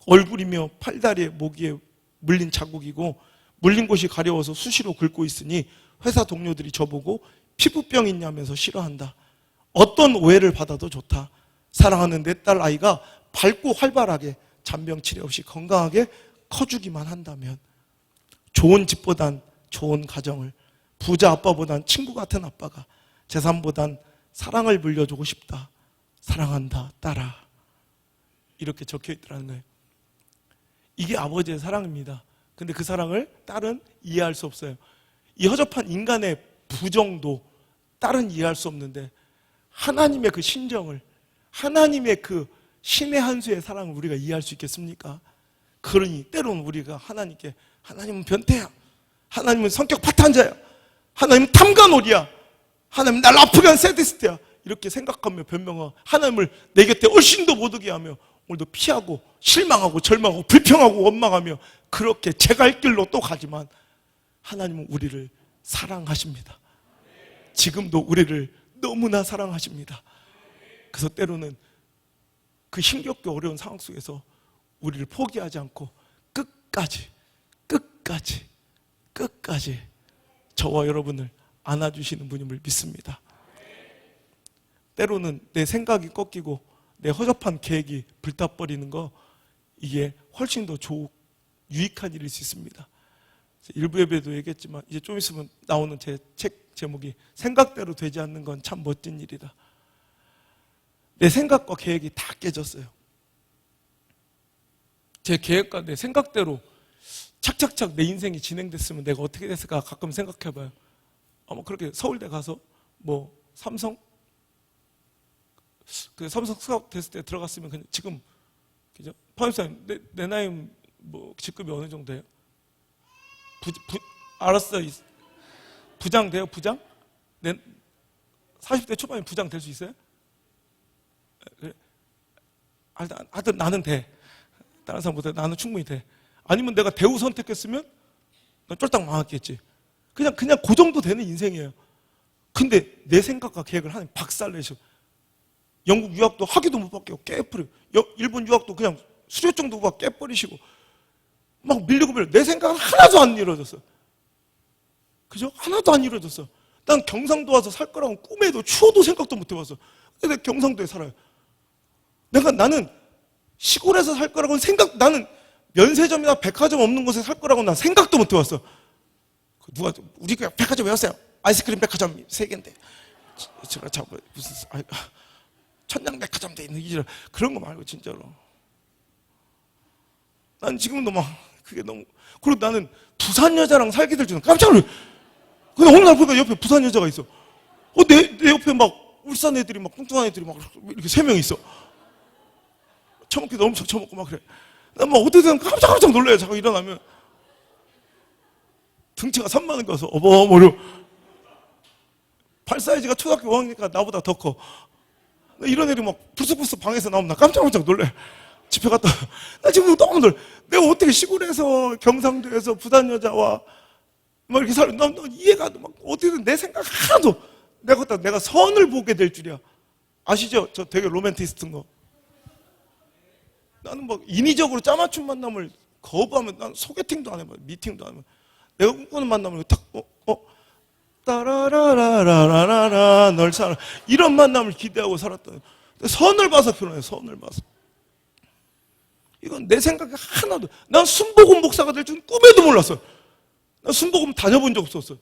얼굴이며 팔다리에 모기에 물린 자국이고 물린 곳이 가려워서 수시로 긁고 있으니 회사 동료들이 저보고 피부병 있냐면서 싫어한다. 어떤 오해를 받아도 좋다. 사랑하는 내 딸 아이가 밝고 활발하게 잔병 치레 없이 건강하게 커주기만 한다면, 좋은 집보단 좋은 가정을, 부자 아빠보단 친구 같은 아빠가, 재산보단 사랑을 물려주고 싶다. 사랑한다 딸아. 이렇게 적혀 있더라는 거예요. 이게 아버지의 사랑입니다. 근데 그 사랑을 딸은 이해할 수 없어요. 이 허접한 인간의 부정도 딸은 이해할 수 없는데, 하나님의 그 심정을, 하나님의 그 신의 한 수의 사랑을 우리가 이해할 수 있겠습니까? 그러니 때로는 우리가 하나님께, 하나님은 변태야, 하나님은 성격 파탄자야, 하나님은 탐관오리야, 하나님은 날 아프게 한 세디스트야, 이렇게 생각하며 변명하고 하나님을 내 곁에 얼씬도 못 오게 하며 오늘도 피하고 실망하고 절망하고 불평하고 원망하며 그렇게 제 갈 길로 또 가지만, 하나님은 우리를 사랑하십니다. 지금도 우리를 너무나 사랑하십니다. 그래서 때로는 그 힘겹게 어려운 상황 속에서 우리를 포기하지 않고 끝까지 저와 여러분을 안아주시는 분임을 믿습니다. 때로는 내 생각이 꺾이고 내 허접한 계획이 불타버리는 거, 이게 훨씬 더 유익한 일일 수 있습니다. 일부 예배도 얘기했지만 이제 좀 있으면 나오는 제 책 제목이 생각대로 되지 않는 건 참 멋진 일이다. 내 생각과 계획이 다 깨졌어요. 제 계획과 내 생각대로 착착착 내 인생이 진행됐으면 내가 어떻게 됐을까 가끔 생각해봐요. 아마 그렇게 서울대 가서 뭐 삼성 수학 됐을 때 들어갔으면 그냥 지금, 그죠? 파임사님, 내 나이 뭐 직급이 어느 정도예요? 알았어. 부장 돼요? 부장? 40대 초반에 부장 될 수 있어요? 그래. 하여튼 나는 돼. 다른 사람보다 나는 충분히 돼. 아니면 내가 대우 선택했으면 난 쫄딱 망했겠지. 그냥 그 정도 되는 인생이에요. 근데 내 생각과 계획을 하나님 박살내시고, 영국 유학도 학위도 못 받게 깨버리고, 일본 유학도 그냥 수료증도 못 받고 깨버리시고, 막 밀리고 내 생각은 하나도 안 이루어졌어. 그죠? 하나도 안 이루어졌어. 난 경상도 와서 살 거라고 꿈에도 추워도 생각도 못 해봤어. 근데 경상도에 살아요. 나는 시골에서 살 거라고는 나는 면세점이나 백화점 없는 곳에 살 거라고 난 생각도 못 해봤어. 누가, 우리 백화점 왜 왔어요? 아이스크림 백화점 3개인데. 제가 자꾸 무슨, 천장 백화점 돼 있는 이지라 그런 거 말고 진짜로. 난 지금도 막 그게 너무. 그리고 나는 부산 여자랑 살게 될 줄은 깜짝 놀랐어. 근데 어느 날 보니까 옆에 부산 여자가 있어. 내 옆에 막 울산 애들이 막 뚱뚱한 애들이 막 이렇게 3명 있어. 처먹기도 엄청 처먹고 막 그래. 난 막 어떻게든 깜짝 놀라요. 자꾸 일어나면. 등치가 3만원 가서 어버머려. 발 사이즈가 초등학교 5학년이니까 나보다 더 커. 이런 애들이 막 불쑥불쑥 방에서 나오면 나 깜짝 놀래. 집에 갔다. 나 지금 너무 놀래. 내가 어떻게 시골에서 경상도에서 부산 여자와 막 이렇게 난 이해가 막 어떻게든 내 생각 하나도 내가 선을 보게 될 줄이야. 아시죠? 저 되게 로맨티스트인 거. 나는 막 인위적으로 짜맞춤 만남을 거부하면 난 소개팅도 안 해봐. 미팅도 안 해봐. 내가 꿈꾸는 만남을 딱 따라라라라라라 널 사랑, 이런 만남을 기대하고 살았던. 선을 봐서 결혼해. 선을 봐서. 이건 내 생각에 하나도. 난 순복음 목사가 될 줄은 꿈에도 몰랐어. 난 순복음 다녀본 적 없었어.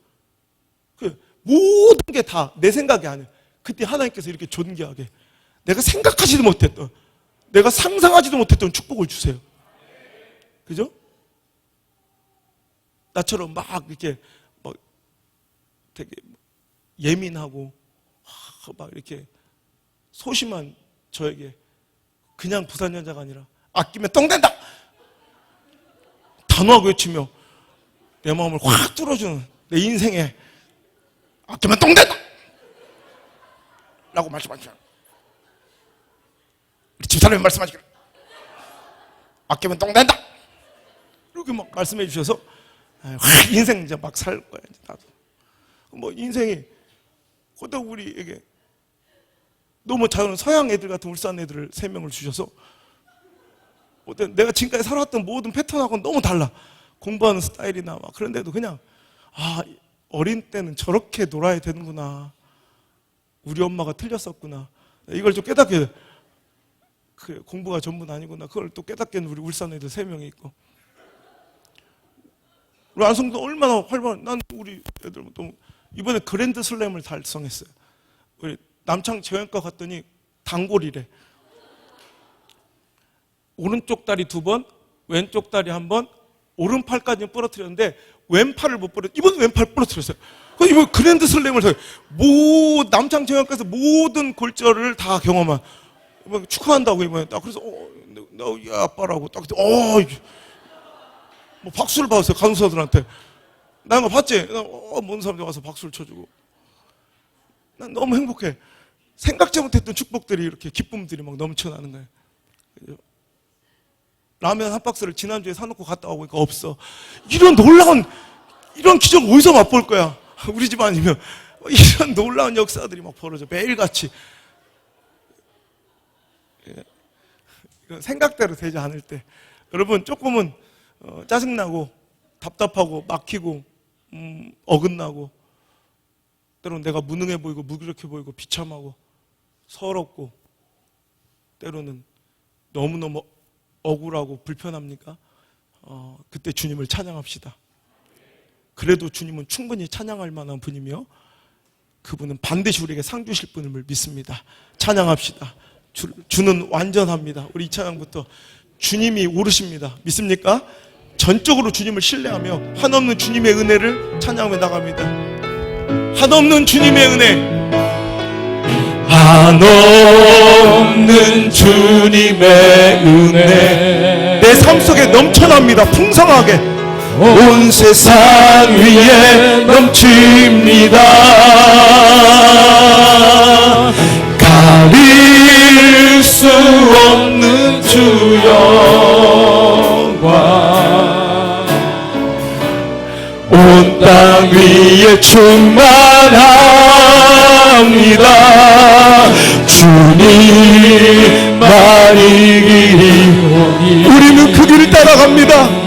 모든 게 다 내 생각이 아니야. 그때 하나님께서 이렇게 존귀하게 내가 생각하지도 못했던, 내가 상상하지도 못했던 축복을 주세요. 그죠? 나처럼 막 이렇게 막 되게 예민하고 막 이렇게 소심한 저에게 그냥 부산 여자가 아니라 아끼면 똥 된다! 단호하게 외치며 내 마음을 확 뚫어주는, 내 인생에 아끼면 똥 된다! 라고 말씀하시죠. 우리 집사람이 말씀하시기를 아끼면 똥 된다 이렇게 막 말씀해 주셔서 인생 이제 막 살 거야. 이제 나도 뭐 인생이 그때 우리에게 너무 자유로운 서양 애들 같은 울산 애들을 3명을 주셔서 내가 지금까지 살아왔던 모든 패턴하고는 너무 달라. 공부하는 스타일이나 막 그런데도 그냥 어린 때는 저렇게 놀아야 되는구나. 우리 엄마가 틀렸었구나. 이걸 좀 깨닫게, 그래, 공부가 전부는 아니구나. 그걸 또 깨닫게 우리 울산 애들 3명이 있고. 우리 안성도 얼마나 활발한, 난 우리 애들 또 이번에 그랜드 슬램을 달성했어요. 우리 남창 재활과 갔더니 단골이래. 오른쪽 다리 2번, 왼쪽 다리 1번, 오른팔까지는 부러뜨렸는데 왼팔을 못 부러뜨렸어요. 이번 왼팔 부러뜨렸어요. 이번 그랜드 슬램을 남창 재활과에서 모든 골절을 다 경험한 축하한다고 이번에 딱 그래서 나 아빠라고 딱 뭐 박수를 받았어요. 간호사들한테. 나 이거 봤지? 모든 사람들 와서 박수를 쳐주고. 난 너무 행복해. 생각지 못했던 축복들이 이렇게 기쁨들이 막 넘쳐나는 거예요. 라면 한 박스를 지난주에 사놓고 갔다 오니까 없어. 이런 놀라운, 이런 기적 어디서 맛볼 거야? 우리 집 아니면. 이런 놀라운 역사들이 막 벌어져. 매일같이. 이런 생각대로 되지 않을 때. 여러분, 조금은 짜증나고, 답답하고, 막히고, 어긋나고, 때로는 내가 무능해 보이고, 무기력해 보이고, 비참하고, 서럽고, 때로는 너무너무 억울하고 불편합니까? 그때 주님을 찬양합시다. 그래도 주님은 충분히 찬양할 만한 분이며 그분은 반드시 우리에게 상 주실 분을 믿습니다. 찬양합시다. 주는 완전합니다. 우리 이 찬양부터 주님이 오르십니다. 믿습니까? 전적으로 주님을 신뢰하며 한없는 주님의 은혜를 찬양하며 나갑니다. 한없는 주님의 은혜, 한없는 주님의 은혜 내 삶 속에 넘쳐납니다. 풍성하게 온 세상 위에 넘칩니다. 가릴 수 없는 주 영광 온 땅 위에 충만합니다. 주님만이 우리는 그 길을 따라갑니다.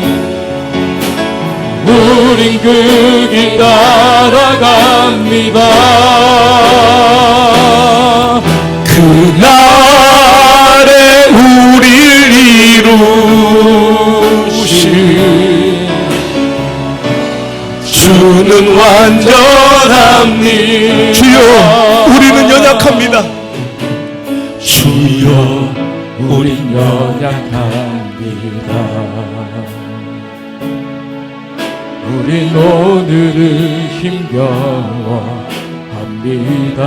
우린 그 길 따라갑니다. 그날에 우리를 이루신 주는 완전합니다. 주여 우리는 연약합니다. 주여 우린 연약합니다. 우린 오늘을 힘겨워합니다.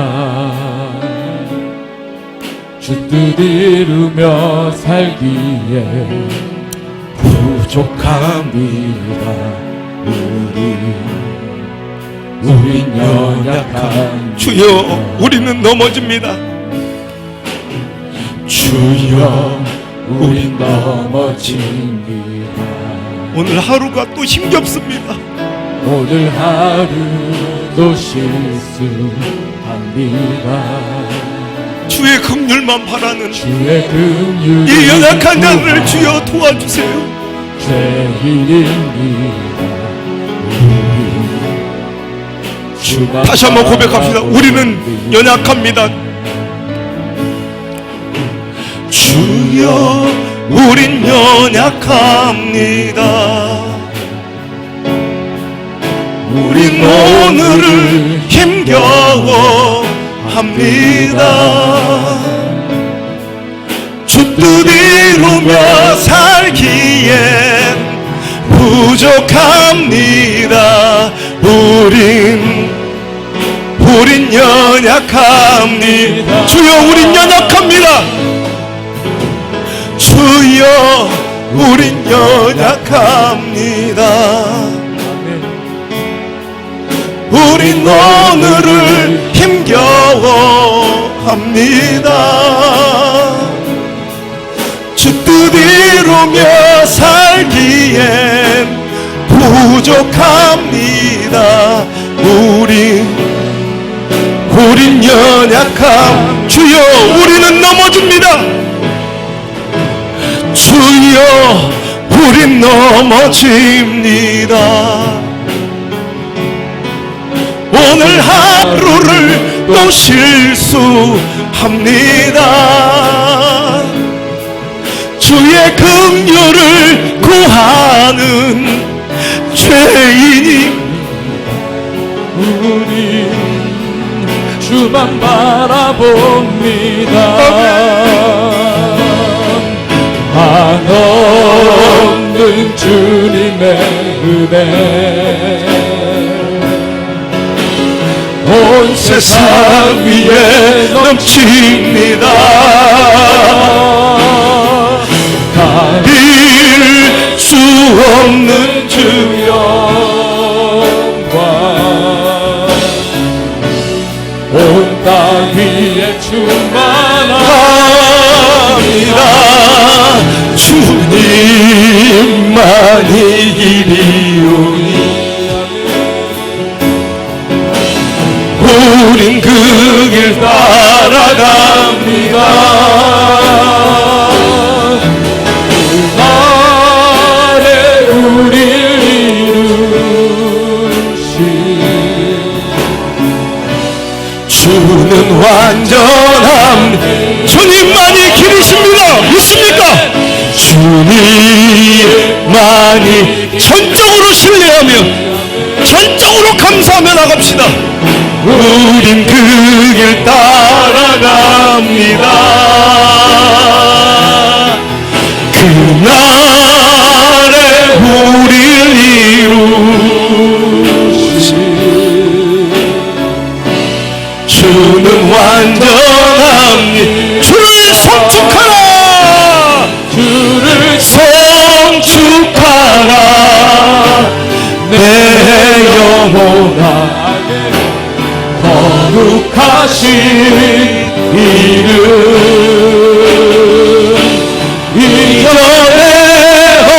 주 뜻 이루며 살기에 부족합니다. 우린 연약한 주여 우리는 넘어집니다. 주여 우린 넘어집니다. 오늘 하루가 또 힘겹습니다. 오늘 하루도 실수합니다. 주의 긍휼만 바라는 주의 긍휼 이 연약한 자를 주여 도와주세요. 죄인입니다. 다시 한번 고백합시다. 우리는 연약합니다. 주여 우린 연약합니다. 우린 오늘을 힘겨워합니다. 주 뜻 이루며 살기엔 부족합니다. 우린 연약합니다. 주여 우린 연약합니다. 주여 우린 연약합니다. 우린 오늘을 힘겨워합니다. 이루며 살기엔 부족합니다. 우린 연약함. 주여, 우리는 넘어집니다. 주여, 우린 넘어집니다. 오늘 하루를 또 실수합니다. 주의 긍휼을 구하는 죄인이 우리 주만 바라봅니다. 한없는 주님의 은혜 온 세상 위에 넘칩니다. 가릴 수 없는 주 영광 온 땅 위에 충만합니다. 주님만이 이리오니 우린 그 길 따라갑니다. 그날에 우리를 이루신 주는 완전함. 주님만이 길이십니다. 믿습니까? 주님만이 전적으로 신뢰하며 전적으로 감사하며 나갑시다. 우린 그 길 따라갑니다. 그날에 우리를 이루신 주는 완전함. 주를 성축하라. 주를 성축하라. 내 영혼아 거룩하신 이름. 이전에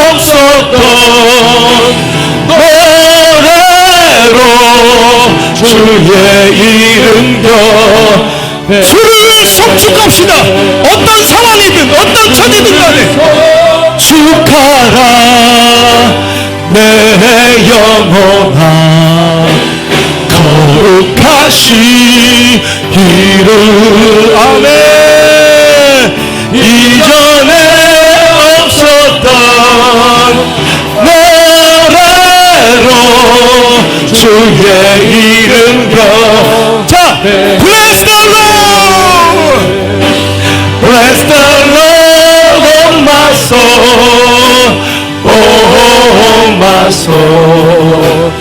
없었던 노래로 주의 이름 주를 성축합시다. 어떤 상황이든 어떤 처지든 간에 축하라 내 영혼아 거룩하신 이름. 아멘. 이전에 없었던 노래로 주의 이름 자, bless the Lord, bless the Lord, oh my soul, oh my soul,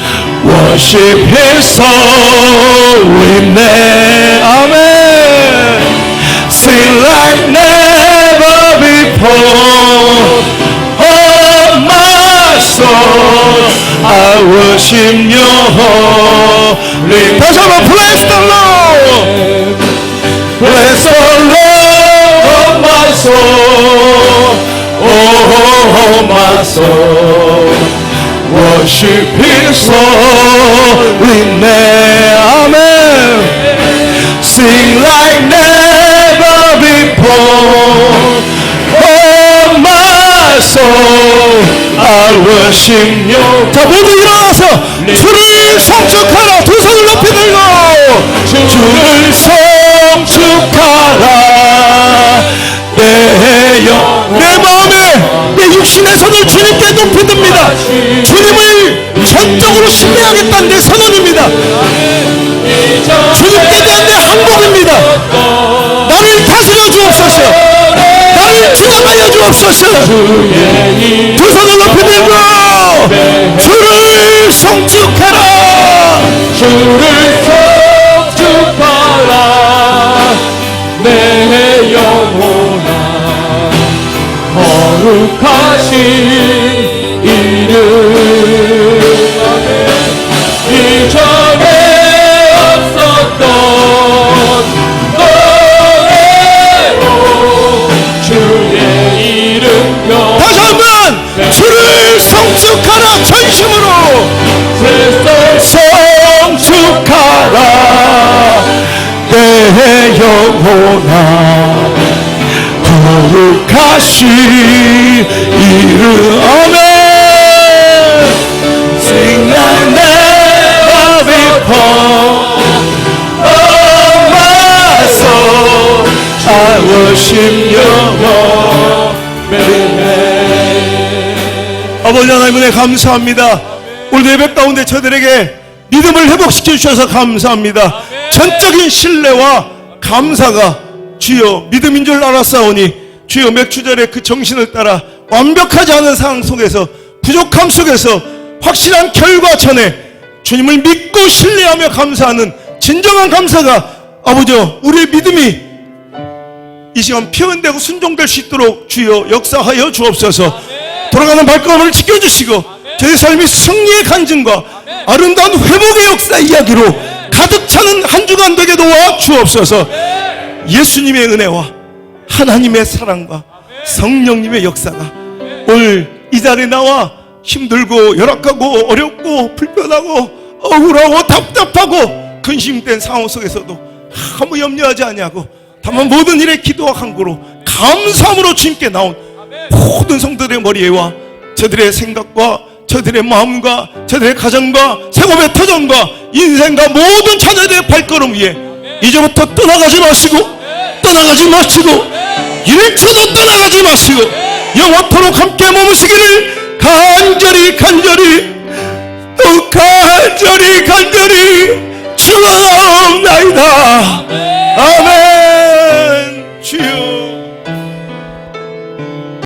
worship His holy name. Amen. Sing like never before, oh my soul, I worship your holy. 다시 한번 bless the Lord, bless the Lord, oh my soul, oh my soul, worship His holy name. Amen. Sing like never before, oh my soul, I worship you. 자, 모두 일어나서 주를 성축하라. 두 손을 높이 들고 주를 성축하라. 내 마음에 내 육신의 손을 주님께 높이 듭니다. 주님을 전적으로 신뢰하겠다는 내 선언입니다. 주님께 대한 내 항복입니다. 나를 다스려 주옵소서. 나를 주장하여 주옵소서. 두 손을 높이 들고 주를 성축하라. 주를 성축하라 내 영혼아 거룩하신 이름. 아멘. 이전에 없었던 노래로 주의 이름 다 전심으로 성축하라 내 영혼아 거룩하신 이름 아멘 Sing thy name before my soul I worship your 아버지 하나님 은혜 감사합니다. 오늘 예배 가운데 저들에게 믿음을 회복시켜 주셔서 감사합니다. 전적인 신뢰와 감사가 주여 믿음인 줄 알았사오니 주여 맥주절에 그 정신을 따라 완벽하지 않은 상황 속에서 부족함 속에서 확실한 결과 전에 주님을 믿고 신뢰하며 감사하는 진정한 감사가 아버지 우리의 믿음이 이 시간 표현되고 순종될 수 있도록 주여 역사하여 주옵소서. 돌아가는 발걸음을 지켜주시고 저희 삶이 승리의 간증과 아름다운 회복의 역사 이야기로 가득 차는 한 주간 되게 도와 주옵소서. 예수님의 은혜와 하나님의 사랑과 성령님의 역사가 오늘 이 자리에 나와 힘들고 열악하고 어렵고 불편하고 억울하고 답답하고 근심된 상황 속에서도 아무 염려하지 아니하고 다만 모든 일에 기도와 간구로 감사함으로 주님께 나온 모든 성도들의 머리에와 저들의 생각과 저들의 마음과 저들의 가정과 생업의 터전과 인생과 모든 자녀들의 발걸음 위에 이제부터 떠나가지 마시고 1초도 떠나가지 마시고 영원토록 함께 머무시기를 간절히